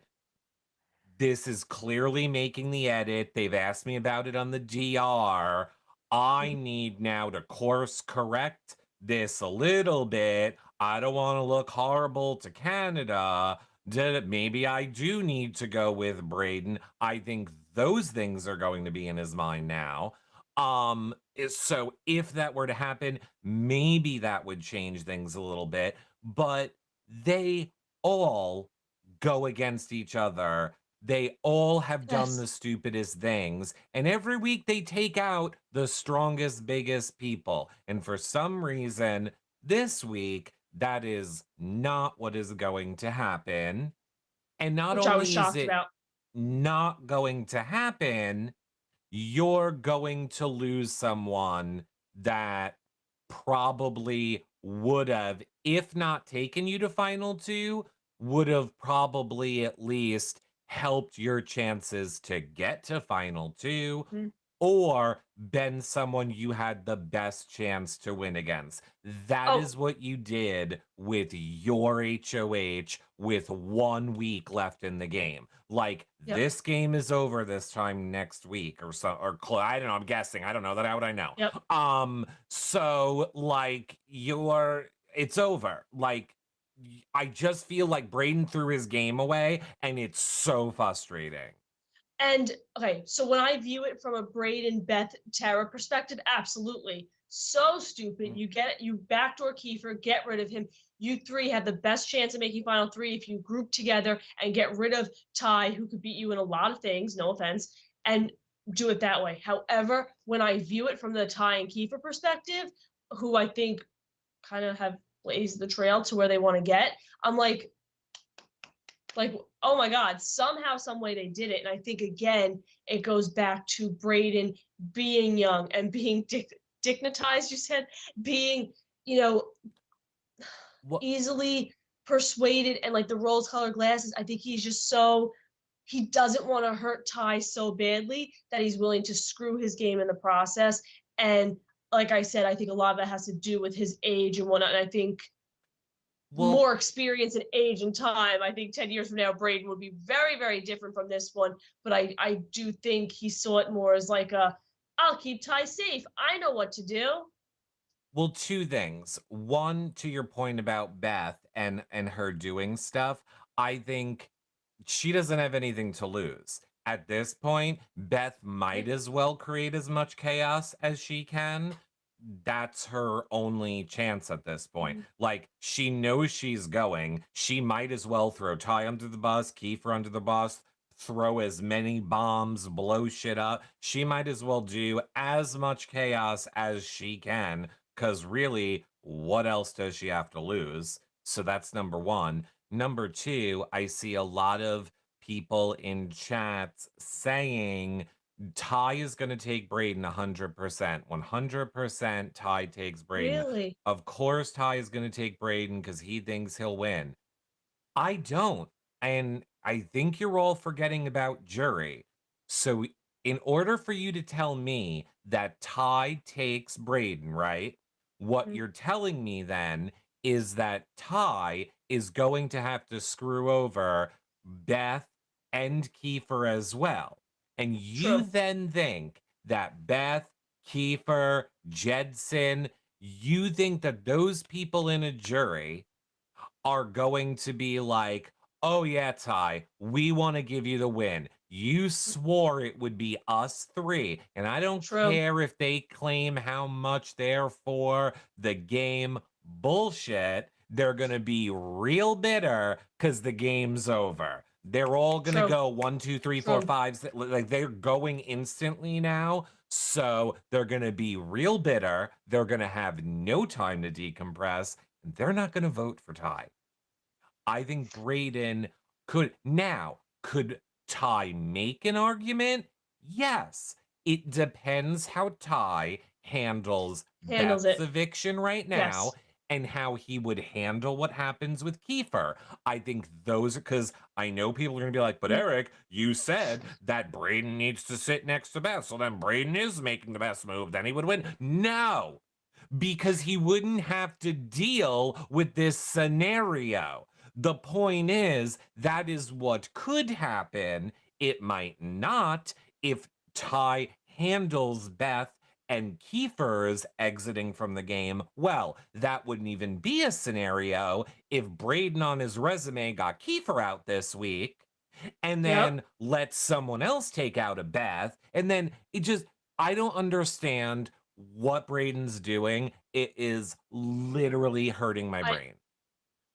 this is clearly making the edit. They've asked me about it on the DR. I mhm. need now to course correct this a little bit. I don't want to look horrible to Canada. Maybe I do need to go with Breydon. I think those things are going to be in his mind now. So if that were to happen, maybe that would change things a little bit. But they all go against each other. They all have done the Yes. stupidest things, and every week they take out the strongest, biggest people. And for some reason, this week, that is not what is going to happen. And not Which I was only is shocked it about. not going to happen, you're going to lose someone that probably would have, if not taken you to final two, would have probably at least helped your chances to get to final two Mhm. or been someone you had the best chance to win against. That Oh, is what you did with your HOH with 1 week left in the game. Like yep, this game is over this time next week or so I don't know, I'm guessing. I don't know that how would I know. yep. So like it's over. Like I just feel like Breydon threw his game away and it's so frustrating. And okay, so when I view it from a Braden, Beth, Tara perspective, absolutely. So stupid. You backdoor Kiefer, get rid of him. You three have the best chance of making final three if you group together and get rid of Ty, who could beat you in a lot of things, no offense, and do it that way. However, when I view it from the Ty and Kiefer perspective, who I think kind of have blazed the trail to where they want to get, I'm like, oh my God, somehow, some way they did it. And I think again, it goes back to Breydon being young and being dignitized, you said, being, you know, What easily persuaded and like the rose colored glasses. I think he's just so he doesn't want to hurt Ty so badly that he's willing to screw his game in the process. And like I said, I think a lot of that has to do with his age and whatnot. And I think well more experience and age and time, I think 10 years from now, Breydon would be very, very different from this one. But I do think he saw it more as like I'll keep Ty safe. I know what to do. Well, two things. One, to your point about Beth and her doing stuff, I think she doesn't have anything to lose. At this point, Beth might as well create as much chaos as she can. That's her only chance at this point. Mhm. Like, she knows she's going. She might as well throw Ty under the bus, Kiefer under the bus, throw as many bombs, blow shit up. She might as well do as much chaos as she can, because really, what else does she have to lose? So that's number one. Number two, I see a lot of people in chats saying Ty is going to take Breydon 100%. 100% Ty takes Breydon. Really? Of course, Ty is going to take Breydon because he thinks he'll win. I don't. And I think you're all forgetting about jury. So, in order for you to tell me that Ty takes Breydon, right? What Mhm. you're telling me then is that Ty is going to have to screw over Beth and Kiefer as well. And you True. then think that Beth, Kiefer, Jedson, you think that those people in a jury are going to be like, oh, yeah, Ty, we want to give you the win. You swore it would be us three. And I don't True. care if they claim how much they're for the game bullshit. They're going to be real bitter because the game's over. They're all going to True. go one, two, three, four, True. five. Like they're going instantly now. So they're going to be real bitter. They're going to have no time to decompress. They're not going to vote for Ty. I think Breydon could Ty make an argument? Yes. It depends how Ty handles Handles Beth's it. eviction right now Yes. and how he would handle what happens with Kiefer. I think those, because I know people are going to be like, but Mm, Eric, you said that Breydon needs to sit next to Beth. So then Breydon is making the best move. Then he would win. No, because he wouldn't have to deal with this scenario. The point is, that is what could happen. It might not if Ty handles Beth and Kiefer's exiting from the game. Well, that wouldn't even be a scenario if Breydon on his resume got Kiefer out this week and yep. then let someone else take out a Beth. And then it just, I don't understand what Breydon's doing. It is literally hurting my I brain.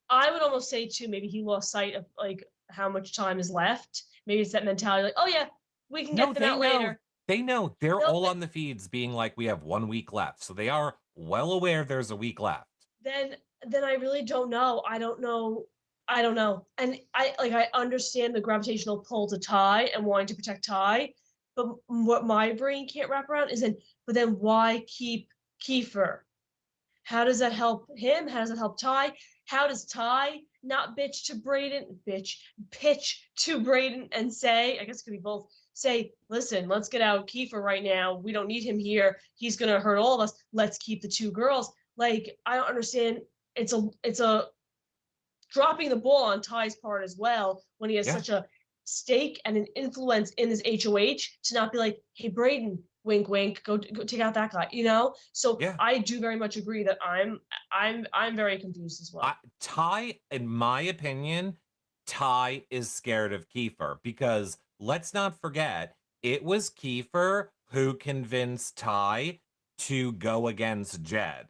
I would almost say too, maybe he lost sight of like how much time is left. Maybe it's that mentality, like, oh yeah, we can No, get them they out know. later. They know. They're No, all on the feeds being like, we have 1 week left. So they are well aware there's a week left. then then I really don't know. I don't know. I don't know. And I understand the gravitational pull to Ty and wanting to protect Ty, but what my brain can't wrap around is then but then why keep Kiefer? How does that help him? How does it help Ty? How does Ty not pitch to Breydon and say, I guess it could be both, say, listen, let's get out Kiefer right now. We don't need him here. He's gonna hurt all of us. Let's keep the two girls. Like, I don't understand. It's a dropping the ball on Ty's part as well when he has Yeah. such a stake and an influence in this HOH to not be like, hey, Breydon, wink, wink, go take out that guy, you know? So Yeah. I do very much agree that I'm very confused as well. Ty, in my opinion, Ty is scared of Kiefer because let's not forget, it was Kiefer who convinced Ty to go against Jed.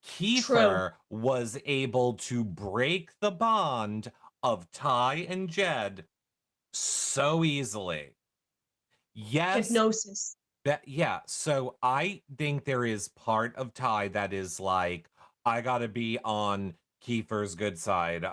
True. Kiefer was able to break the bond of Ty and Jed so easily. Yes, Hypnosis. yeah, so I think there is part of Ty that is like, I gotta be on Kiefer's good side.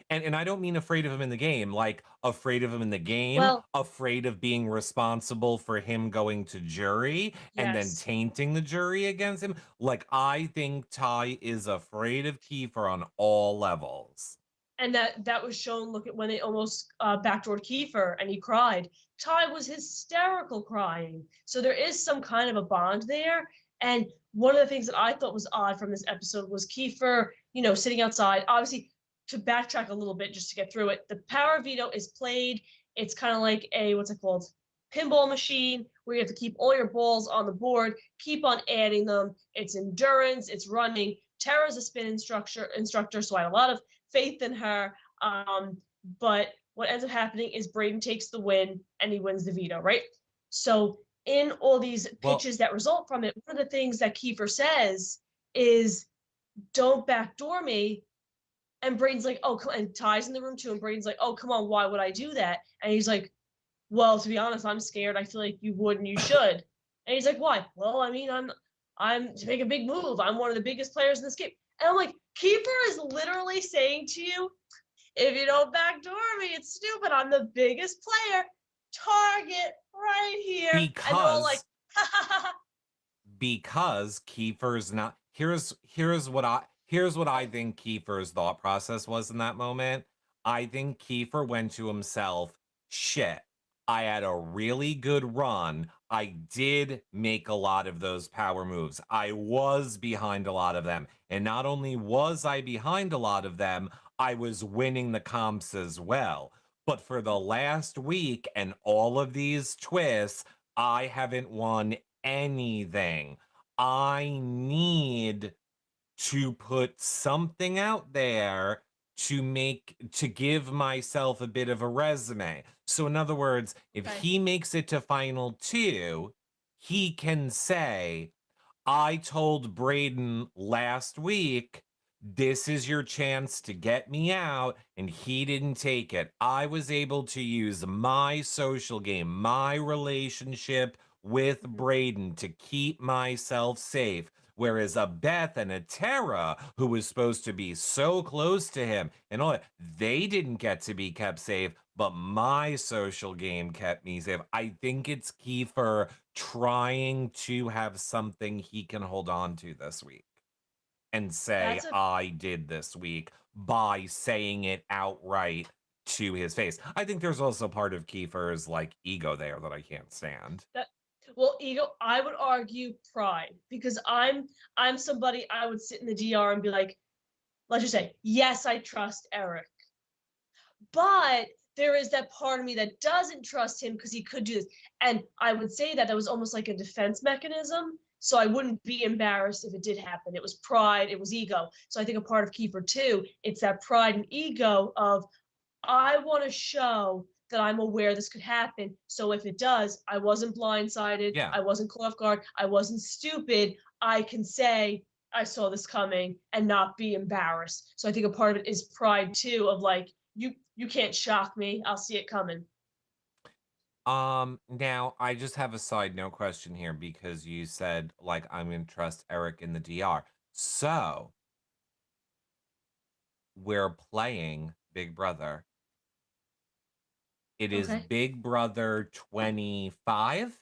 And I don't mean afraid of him in the game, like afraid of him in the game, Well, afraid of being responsible for him going to jury and then yes. tainting the jury against him. Like I think Ty is afraid of Kiefer on all levels. And that was shown. Look at when they almost backdoored Kiefer and he cried. Ty was hysterical crying. So there is some kind of a bond there. And one of the things that I thought was odd from this episode was Kiefer, sitting outside. Obviously, to backtrack a little bit just to get through it, the power veto is played. It's kind of like a what's it called? Pinball machine where you have to keep all your balls on the board, keep on adding them. It's endurance, it's running. Tara's a spin instructor, so I had a lot of faith in her. But what ends up happening is Breydon takes the win and he wins the veto, right? So in all these Well, pitches that result from it, one of the things that Kiefer says is, "Don't backdoor me." And Breydon's like, "Oh," and Ty's in the room too. And Breydon's like, "Oh, come on, why would I do that?" And he's like, "Well, to be honest, I'm scared. I feel like you would and you should." And he's like, "Why?" "Well, I mean, I'm to make a big move. I'm one of the biggest players in this game." And I'm like, Kiefer is literally saying to you, if you don't backdoor me, it's stupid. I'm the biggest player. Target right here. And they're all like, because because Kiefer's not here's what I think Kiefer's thought process was in that moment. I think Kiefer went to himself, shit. I had a really good run. I did make a lot of those power moves. I was behind a lot of them. And not only was I behind a lot of them, I was winning the comps as well. But for the last week and all of these twists, I haven't won anything. I need to put something out there to give myself a bit of a resume. So in other words, if okay, he makes it to final 2, he can say, I told Breydon last week, this is your chance to get me out, and he didn't take it. I was able to use my social game, my relationship with mhm, Breydon to keep myself safe. Whereas a Beth and a Tara, who was supposed to be so close to him and all that, they didn't get to be kept safe, but my social game kept me safe. I think it's Kiefer trying to have something he can hold on to this week and say, That's a I did this week by saying it outright to his face. I think there's also part of Kiefer's like ego there that I can't stand. that well, ego, I would argue pride because I'm somebody I would sit in the DR and be like, let's just say, yes, I trust Eric. But there is that part of me that doesn't trust him because he could do this. And I would say that was almost like a defense mechanism. So I wouldn't be embarrassed if it did happen. It was pride, it was ego. So I think a part of Keeper too, it's that pride and ego of I want to show that I'm aware this could happen. So if it does, I wasn't blindsided, Yeah. I wasn't caught off guard, I wasn't stupid. I can say I saw this coming and not be embarrassed. So I think a part of it is pride too, of like you can't shock me. I'll see it coming. Now I just have a side note question here because you said like I'm gonna trust Eric in the DR. So we're playing Big Brother. It is Okay. Big Brother 25.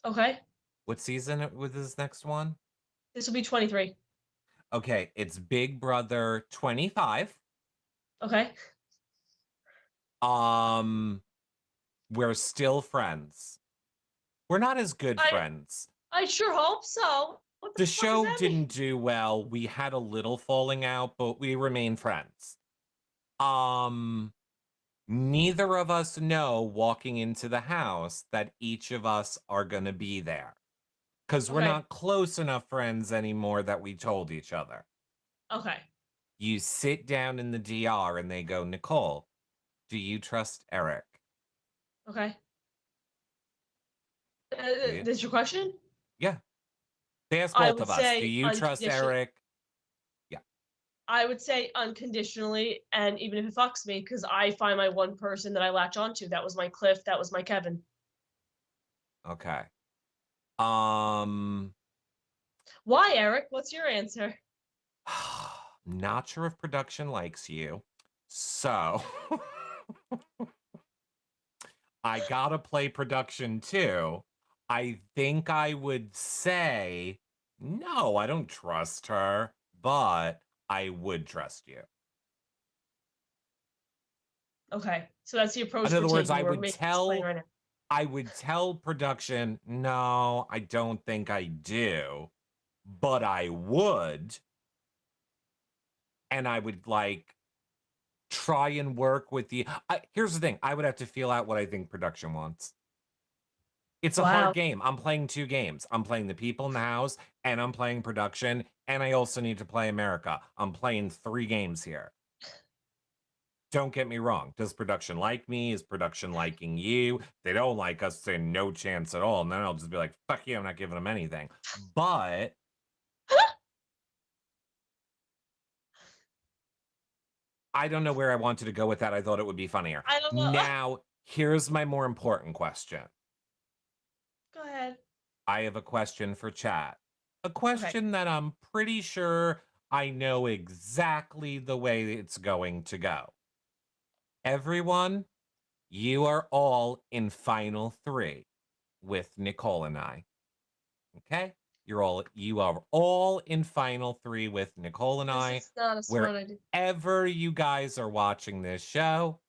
Okay. What season with this next one? This will be 23. Okay, it's Big Brother 25. Okay. Um, we're still friends. We're not as good I friends. I sure hope so. What the The fuck does show that mean? didn't do well. We had a little falling out, but we remain friends. Um, neither of us know walking into the house that each of us are going to be there because we're Okay. not close enough friends anymore that we told each other. Okay. You sit down in the DR and they go, Nicole, do you trust Eric? Okay. Do you? This your question? Yeah. They ask I both would of us. Do say you trust unconditional. Eric? Yeah. I would say unconditionally, and even if it fucks me, because I find my one person that I latch onto. That was my Cliff. That was my Kevin. Okay. Um, Why, Eric? What's your answer? not sure if production likes you. So I gotta play production too. I think I would say no, I don't trust her, but I would trust you. Okay, so that's the In approach we're other words, taking. We're making this playing right now. I would tell production, no, I don't think I do, but I would, and I would like try and work with the. Here's the thing: I would have to feel out what I think production wants. It's a hard Wow. game. I'm playing two games. I'm playing the people in the house, and I'm playing production, and I also need to play America. I'm playing 3 games here. Don't get me wrong. Does production like me? Is production liking you? If they don't like us, say no chance at all. And then I'll just be like, fuck you, I'm not giving them anything. But I don't know where I wanted to go with that. I thought it would be funnier. I don't know. Now, here's my more important question. Go ahead. I have a question for chat. A Okay. question that I'm pretty sure I know exactly the way it's going to go. Everyone, you are all in final 3 with Nicole and I. Okay? You are all in final 3 with Nicole and This I. is not a smart idea. Wherever you guys are watching this show,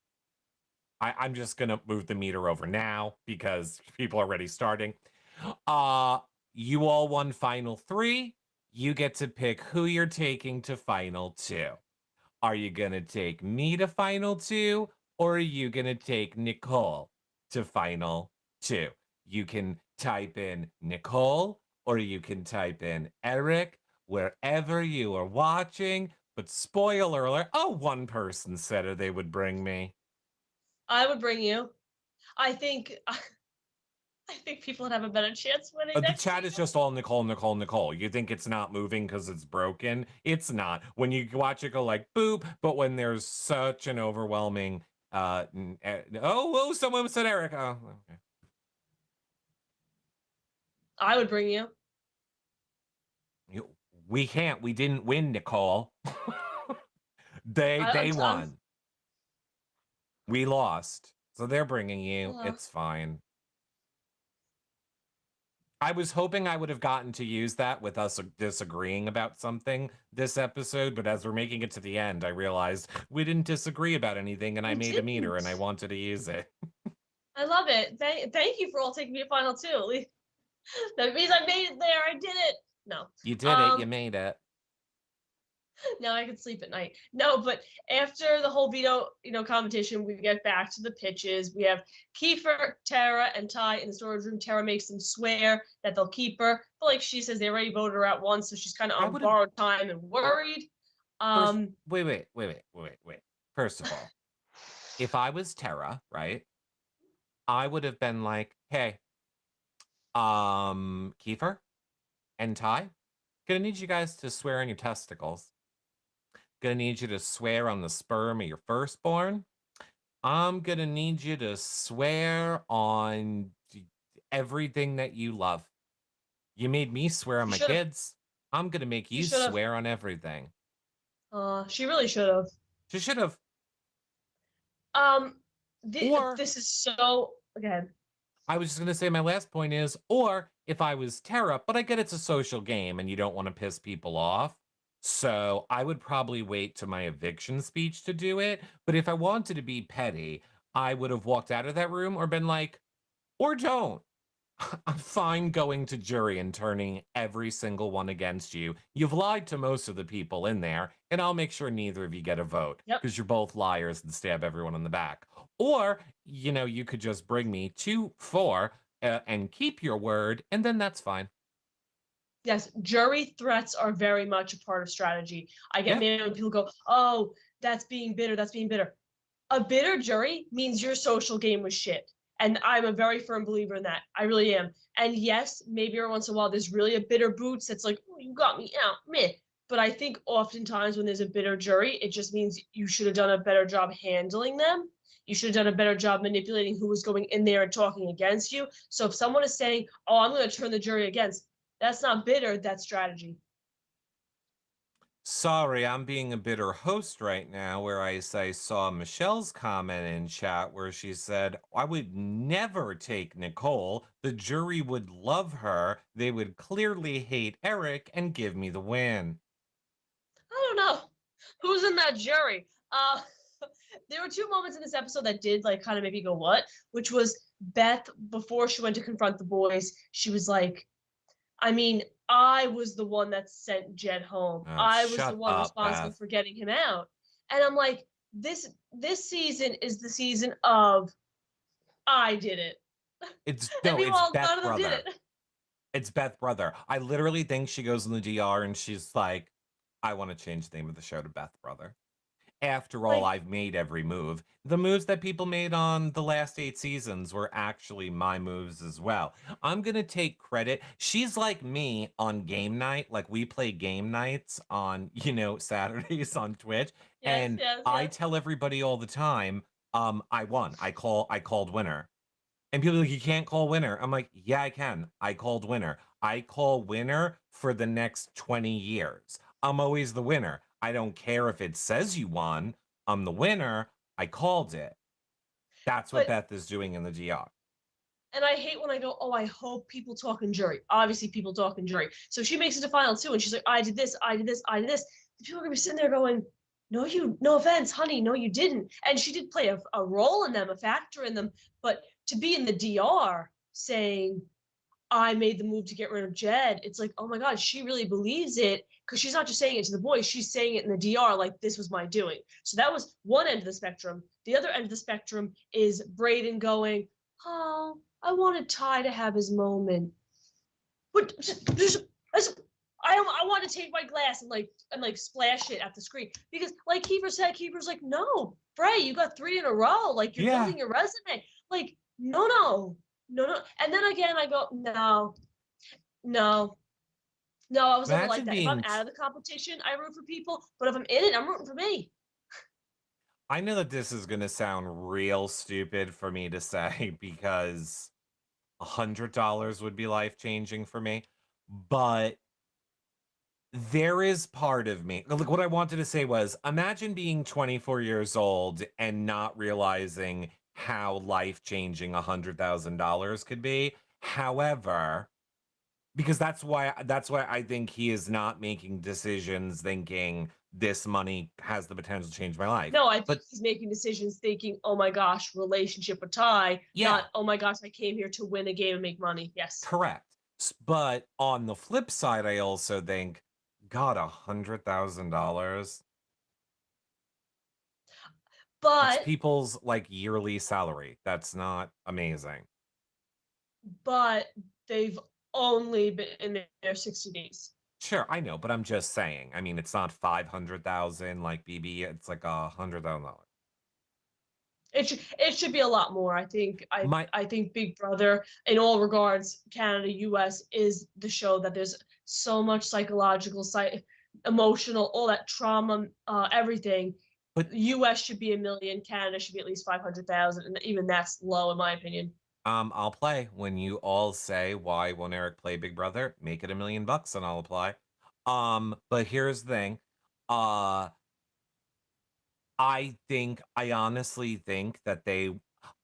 I'm just gonna move the meter over now because people are already starting. Uh, you all won final 3. You get to pick who you're taking to final 2. Are you gonna take me to final 2, or are you gonna take Nicole to final 2? You can type in Nicole, or you can type in Eric, wherever you are watching. But spoiler alert, oh, one person said they would bring me. I would bring you. I think I think people would have a better chance winning The next chat is season. just all Nicole, Nicole, Nicole. You think it's not moving because it's broken? It's not. When you watch it go like boop, but when there's such an overwhelming, someone said Eric. Oh, okay. I would bring you. We can't. We didn't win, Nicole. They I'm won. We lost. So they're bringing you. uh, It's fine. I was hoping I would have gotten to use that with us disagreeing about something this episode, but as we're making it to the end, I realized we didn't disagree about anything, and I we made a meter and I didn't. wanted to use it. I love it. Thank you for all taking me a final two. That means I made it there. I did it. No. You did it. You Um, made it. now I can sleep at night. No, but after the whole veto, competition, we get back to the pitches. We have Kiefer, Tara, and Ty in the storage room. Tara makes them swear that they'll keep her. But like she says, they already voted her out once, so she's kind of I on would have borrowed time and worried. first. Um, Wait. First of all, if I was Tara, right, I would have been like, hey, Kiefer and Ty, gonna need you guys to swear on your testicles. Gonna need you to swear on the sperm of your firstborn. I'm gonna need you to swear on everything that you love. You made me swear on she my should have. kids. I'm gonna make She you should have. swear on everything. She really should have. She should have. Um, Or this is so again. I was just gonna say my last point is, or if I was Tara, but I get it's a social game and you don't want to piss people off. So I would probably wait to my eviction speech to do it. But if I wanted to be petty, I would have walked out of that room or been like, or don't. I'm fine going to jury and turning every single one against you. You've lied to most of the people in there, and I'll make sure neither of you get a vote Yep. because you're both liars and stab everyone in the back. Or, you could just bring me 2-4 and keep your word, and then that's fine. Yes, jury threats are very much a part of strategy. I get Yeah. mad when people go, "Oh, that's being bitter. That's being bitter." A bitter jury means your social game was shit. And I'm a very firm believer in that. I really am. And yes, maybe every once in a while there's really a bitter boots that's like, oh, you got me out, meh. But I think oftentimes when there's a bitter jury, it just means you should have done a better job handling them. You should have done a better job manipulating who was going in there and talking against you. So if someone is saying, oh, I'm going to turn the jury against, that's not bitter, that's strategy. Sorry, I'm being a bitter host right now, where I saw Michelle's comment in chat where she said, I would never take Nicole. The jury would love her. They would clearly hate Eric and give me the win. I don't know who's in that jury. There were two moments in this episode that did like kind of maybe go what, which was Beth before she went to confront the boys. She was like, I mean, I was the one that sent Jed home. Oh, I was the shut one up, responsible Beth. for getting him out. And I'm like, this season is the season of I did it. It's And no, it's meanwhile, Beth none of them did brother. it. It's Beth brother. I literally think she goes in the DR and she's like, I want to change the name of the show to Beth brother. After all, Like, I've made every move. The moves that people made on the last 8 seasons were actually my moves as well. I'm going to take credit. She's like me on game night. Like we play game nights on, Saturdays on Twitch. yes, And yes, I yes. tell everybody all the time, I won. I called winner. And people are like, you can't call winner. I'm like, yeah, I can. I called winner. I call winner for the next 20 years. I'm always the winner. I don't care if it says you won. I'm the winner. I called it. That's what But Beth is doing in the DR. and I hate when I go, oh, I hope people talk in jury. Obviously, people talk in jury. So she makes it to final two, and she's like, I did this, I did this, I did this. The people are gonna be sitting there going, no offense, honey, no, you didn't. And she did play a role in them, a factor in them. But to be in the DR saying, I made the move to get rid of Jed, it's like, oh my God, she really believes it because she's not just saying it to the boys, she's saying it in the DR like this was my doing. So that was one end of the spectrum. The other end of the spectrum is Breydon going, oh, I wanted Ty to have his moment. But I want to take my glass and like splash it at the screen because like Kiefer said, Kiefer's like, no, Bray, you got 3 in a row. Like you're Yeah. building your resume. Like, no. And then again, I go, no. I was never like Imagine that. If I'm being. out of the competition, I root for people. But if I'm in it, I'm rooting for me. I know that this is going to sound real stupid for me to say because $100 would be life changing for me. But There is part of me like, what I wanted to say was, imagine being 24 years old and not realizing how life-changing $100,000 could be. However, because that's why I think he is not making decisions thinking this money has the potential to change my life. No, I think But he's making decisions thinking, oh my gosh, relationship with Ty, yeah, not, oh my gosh, I came here to win a game and make money. Yes. correct. But on the flip side, I also think, God, $100,000. That's But people's like yearly salary. That's not amazing. but they've only been in their 60 days. Sure, I know, but I'm just saying. I mean, it's not 500,000 like BB. It's like $100,000. It should be a lot more. I think My, I think Big Brother, in all regards, Canada, US, is the show that there's so much psychological, emotional, all that trauma, everything. but US should be 1 million, Canada should be at least 500,000, and even that's low in my opinion. I'll play when you all say why won't Eric play Big Brother? Make it $1 million and I'll apply. But here's the thing. Uh, I honestly think that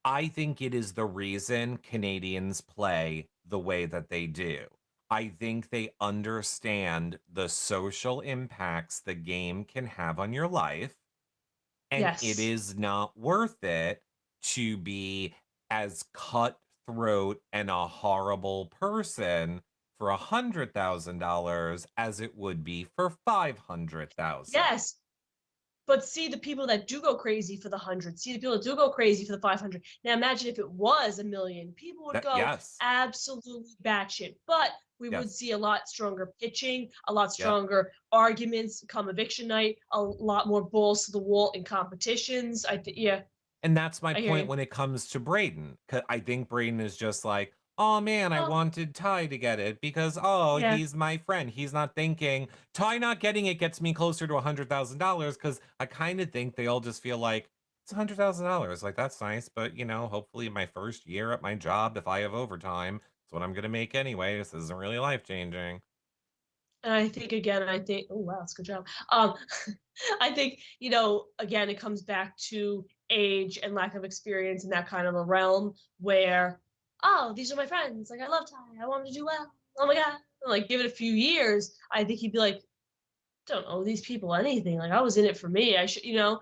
I think it is the reason Canadians play the way that they do. I think they understand the social impacts the game can have on your life, and it Yes. is not worth it to be as cutthroat and a horrible person for $100,000 as it would be for 500,000. Yes. But see the people that do go crazy for the 100, see the people that do go crazy for the 500. Now imagine if it was 1 million, people would That go yes. absolutely batshit. But we would Yes. see a lot stronger pitching, a lot Yep. stronger arguments come eviction night, a lot more balls to the wall in competitions. I think, yeah, And that's my I hear point you. when it comes to Breydon. 'Cause I think Breydon is just like, oh man, I Oh, wanted Ty to get it because oh, yeah. he's my friend. He's not thinking Ty not getting it gets me closer to $100,000 because I kind of think they all just feel like it's $100,000. Like that's nice, but hopefully my first year at my job, if I have overtime, it's what I'm gonna make anyway. This isn't really life changing. And I think again, I think, oh wow, that's a good job. I think, again, it comes back to age and lack of experience in that kind of a realm where, oh, these are my friends. Like I love Ty. I want him to do well. Oh my God. Like give it a few years. I think he'd be like, don't owe these people anything. Like I was in it for me. I should. Mhm.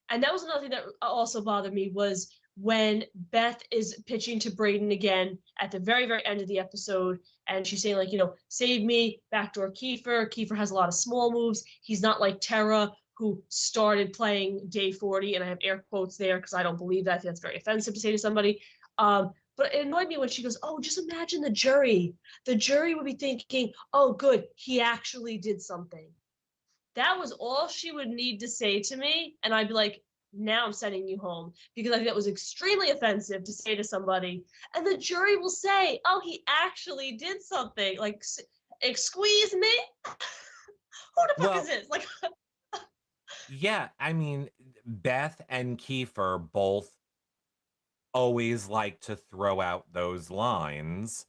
And that was another thing that also bothered me was when Beth is pitching to Breydon again at the very, very end of the episode, and she's saying, like, save me, backdoor Kiefer. Kiefer has a lot of small moves. He's not like Tara, who started playing day 40, and I have air quotes there because I don't believe that. I think that's very offensive to say to somebody. But it annoyed me when she goes, oh, just imagine the jury. The jury would be thinking, oh, good, he actually did something. That was all she would need to say to me. And I'd be like, now I'm sending you home because I think that was extremely offensive to say to somebody. And the jury will say, oh, he actually did something. Like, excuse me? Who the fuck is Well, this? Like, yeah, I mean, Beth and Kiefer both always like to throw out those lines,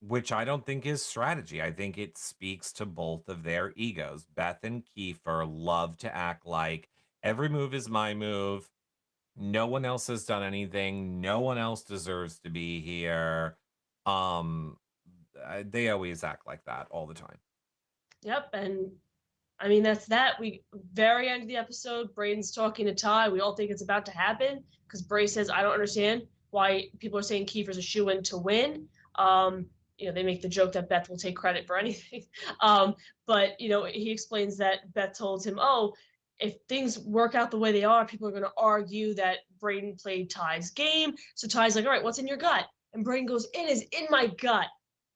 which I don't think is strategy. I think it speaks to both of their egos. Beth and Kiefer love to act like every move is my move. No one else has done anything. No one else deserves to be here. Um, they always act like that all the time. yep. And I mean, that's that. We very end of the episode, Braden's talking to Ty. We all think it's about to happen because Bray says, I don't understand why people are saying Kiefer's a shoe-in to win. Um, they make the joke that Beth will take credit for anything. But he explains that Beth told him, oh, if things work out the way they are, people are going to argue that Breydon played Ty's game. So Ty's like, all right, what's in your gut? And Breydon goes, it is in my gut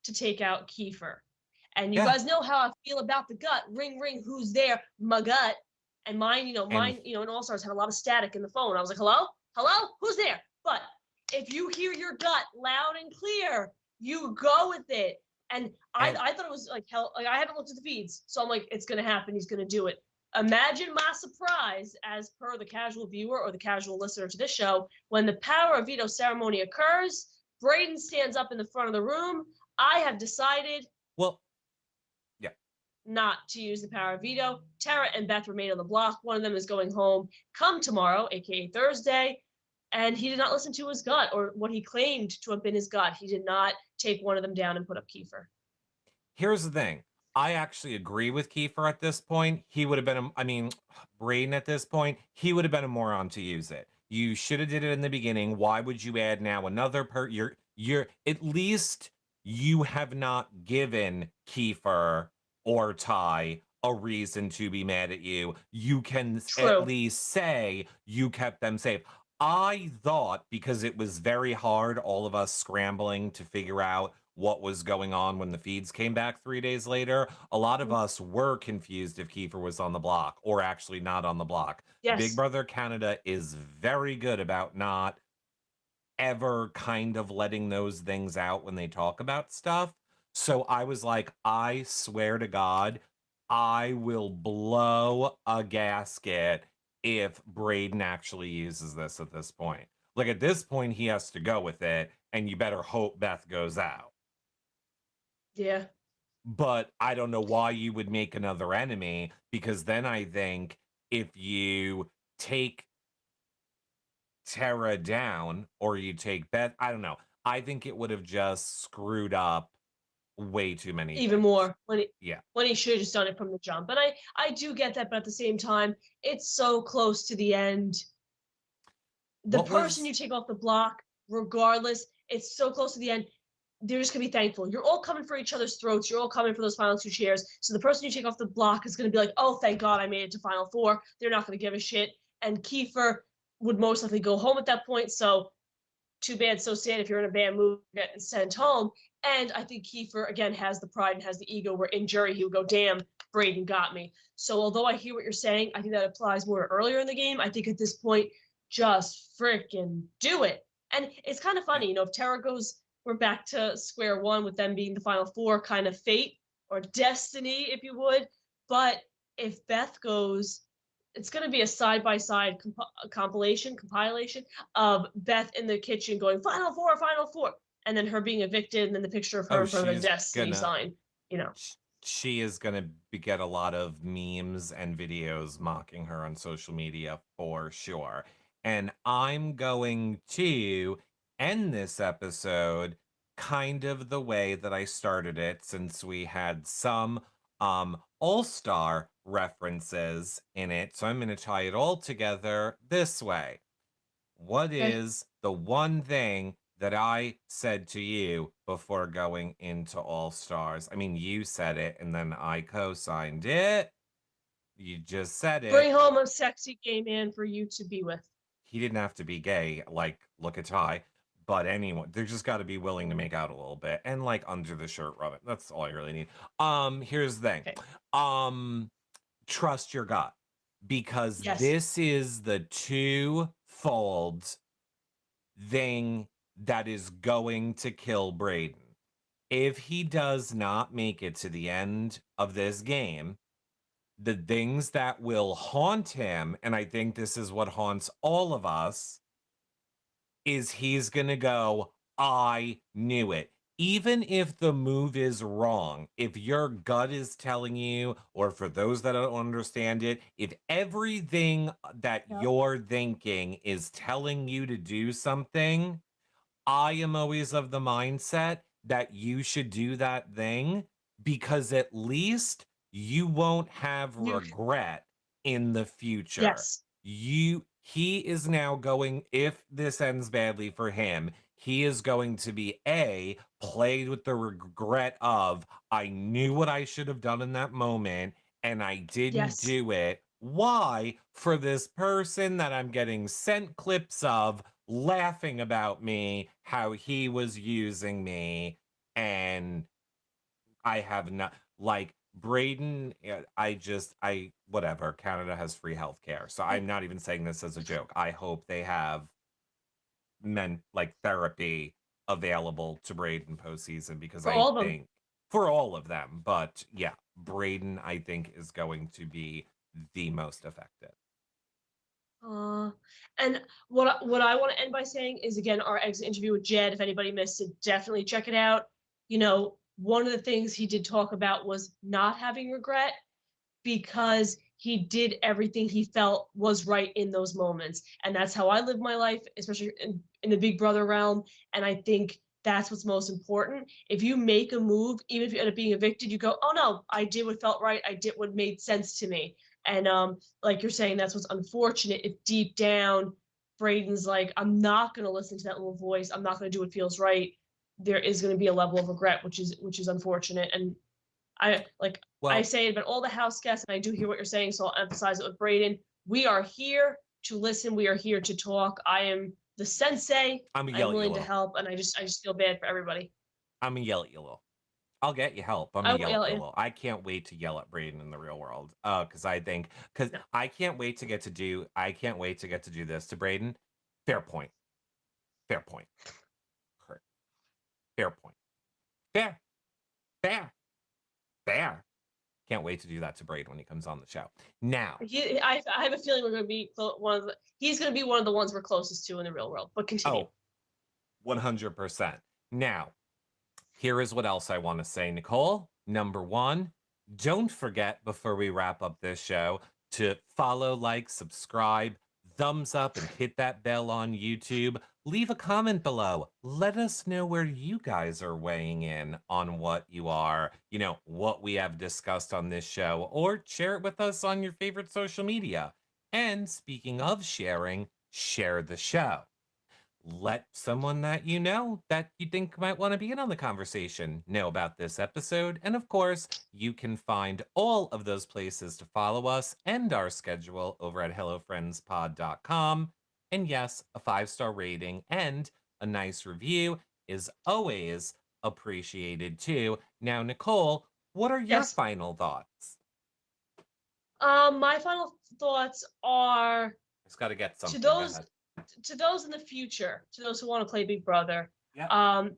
to take out Kiefer. And you Yeah. guys know how I feel about the gut. Ring, ring, who's there? My gut. And mine, And in All Stars had a lot of static in the phone. I was like, hello? Hello? Who's there? But if you hear your gut loud and clear, you go with it. And and I thought it was like hell. Like I haven't looked at the feeds. So I'm like, it's going to happen. He's going to do it. Imagine my surprise, as per the casual viewer or the casual listener to this show, when the power of veto ceremony occurs. Breydon stands up in the front of the room. I have decided well, not to use the power of veto. Tara and Beth remain on the block. One of them is going home come tomorrow, aka Thursday. And he did not listen to his gut or what he claimed to have been his gut. He did not take one of them down and put up Kiefer. Here's the thing. I actually agree with Kiefer at this point. He would have been, Breydon at this point, he would have been a moron to use it. You should have did it in the beginning. Why would you add now another you're at least you have not given Kiefer or Ty a reason to be mad at you. You can at True. least say you kept them safe. I thought because it was very hard, all of us scrambling to figure out what was going on when the feeds came back 3 days later. A lot of us were confused if Kiefer was on the block or actually not on the block. Big Yes. Brother Canada is very good about not ever kind of letting those things out when they talk about stuff. So I was like, I swear to God, I will blow a gasket if Breydon actually uses this at this point. Like at this point, he has to go with it, and you better hope Beth goes out. Yeah. But I don't know why you would make another enemy, because then I think if you take Tara down or you take Beth, I don't know. I think it would have just screwed up way too many Even things. more when Yeah. he should have just done it from the jump. And I do get that, but at the same time, it's so close to the end. The What person was you take off the block, regardless, it's so close to the end. They're just gonna be thankful. You're all coming for each other's throats. You're all coming for those final two chairs. So the person you take off the block is gonna be like, "Oh, thank God, I made it to final four." They're not gonna give a shit. And Kiefer would most likely go home at that point. So too bad, so sad if you're in a bad mood getting sent home. And I think Kiefer again has the pride and has the ego where in jury he would go, damn, Breydon got me. So although I hear what you're saying, I think that applies more earlier in the game. I think at this point, just freaking do it. And it's kind of funny, if Tara goes, we're back to square one with them being the final four, kind of fate or destiny, if you would. But if Beth goes, it's going to be a side by side compilation of Beth in the kitchen going final four, and then her being evicted, and then the picture of her Oh, in front of the she's Destiny gonna sign. You know, she is gonna get a lot of memes and videos mocking her on social media for sure. And I'm going to end this episode kind of the way that I started it, since we had some all-star references in it. So I'm gonna tie it all together this way. What okay. is the one thing that I said to you before going into All Stars? I mean, you said it and then I co signed it. You just said Bring it. home a sexy gay man for you to be with. He didn't have to be gay, like, look at Ty. But anyone, they just got to be willing to make out a little bit and like under the shirt, rub it. That's all I really need. Here's the thing. Okay. Um, trust your gut, because Yes. this is the two-fold thing that is going to kill Breydon. If he does not make it to the end of this game, the things that will haunt him, and I think this is what haunts all of us, is he's going to go, I knew it. Even if the move is wrong, if your gut is telling you, or for those that don't understand it, if everything that Yep. you're thinking is telling you to do something, I am always of the mindset that you should do that thing, because at least you won't have You. regret in the future. Yes. He is now going, if this ends badly for him, he is going to be played with the regret of, I knew what I should have done in that moment and I didn't Yes. do it. Why? For this person that I'm getting sent clips of laughing about me, how he was using me, and I have not, like, Breydon, whatever. Canada has free healthcare, so I'm not even saying this as a joke. I hope they have like therapy available to Breydon postseason, because For I all of them. think for all of them, but yeah, Breydon I think is going to be the most affected. Uh, and what I want to end by saying is again our exit interview with Jed. If anybody missed it, definitely check it out. You know, one of the things he did talk about was not having regret because he did everything he felt was right in those moments. And that's how I live my life, especially in the Big Brother realm. And I think that's what's most important. If you make a move, even if you end up being evicted, you go, oh no, I did what felt right. I did what made sense to me. And like you're saying, that's what's unfortunate. If deep down, Breydon's like, I'm not going to listen to that little voice. I'm not going to do what feels right. There is going to be a level of regret, which is unfortunate. And I Well, say it about all the house guests, and I do hear what you're saying, so I'll emphasize it with Breydon. We are here to listen. We are here to talk. I am the sensei. I'm gonna I'm yell at you a willing to little. help, and I just feel bad for everybody. I'm gonna yell at you a little. I'll get you help. I'm I gonna won't yell yell at at you a you. little. I can't wait to yell at Breydon in the real world. Because No. I can't wait to get to do. I can't wait to get to do this to Breydon. Fair point. Fair point. Fair point. Fair. Fair. Fair. Can't wait to do that to Braid when he comes on the show. Now, I have a feeling we're going to be one of the. He's going to be one of the ones we're closest to in the real world. But continue. oh, 100%. Now, here is what else I want to say, Nicole. Number one, don't forget before we wrap up this show to follow, like, subscribe, thumbs up, and hit that bell on YouTube. Leave a comment below. Let us know where you guys are weighing in on what what we have discussed on this show, or share it with us on your favorite social media. And speaking of sharing, share the show. Let someone that you think might want to be in on the conversation know about this episode. And of course, you can find all of those places to follow us and our schedule over at hellofriendspod.com. And yes, a 5-star rating and a nice review is always appreciated too. Now, Nicole, what are your Yes. final thoughts? My final thoughts are Just got to get to something. Go those ahead. to those in the future, to those who want to play Big Brother. Yeah.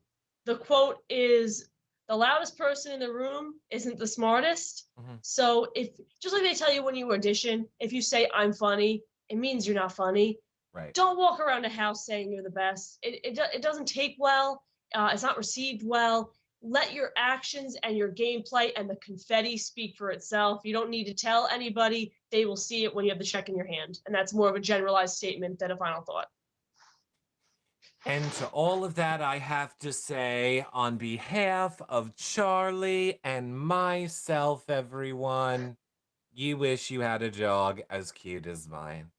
The quote is, the loudest person in the room isn't the smartest. Mhm. So if, just like they tell you when you audition, if you say I'm funny, it means you're not funny. Right. Don't walk around the house saying you're the best. It doesn't take well. It's not received well. Let your actions and your gameplay and the confetti speak for itself. You don't need to tell anybody. They will see it when you have the check in your hand. And that's more of a generalized statement than a final thought. And to all of that, I have to say, on behalf of Charlie and myself, everyone, you wish you had a dog as cute as mine.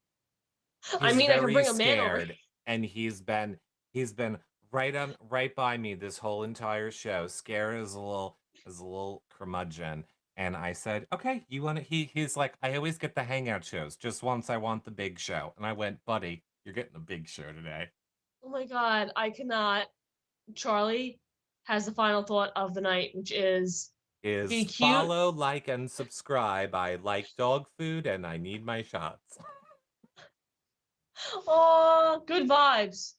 I He's mean, I can very bring a man over. scared, and he's been right by me this whole entire show, scared as a little curmudgeon. And I said, okay, you want to, he's like, I always get the hangout shows. Just once I want the big show. And I went, buddy, you're getting the big show today. Oh my God, I cannot. Charlie has the final thought of the night, which is be Is cute. follow, like, and subscribe. I like dog food and I need my shots. Oh, good vibes.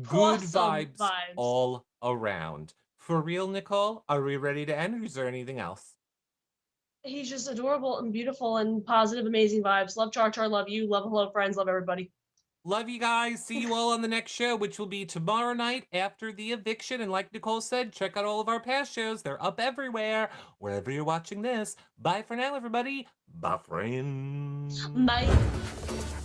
Good Awesome vibes vibes. all around. For real, Nicole, are we ready to end, or is there anything else? He's just adorable and beautiful and positive, amazing vibes. Love Char Char, love you, love Hello Friends, love everybody. Love you guys. See you all on the next show, which will be tomorrow night after the eviction. And like Nicole said, check out all of our past shows. They're up everywhere, wherever you're watching this. Bye for now, everybody. Bye, friends. Bye.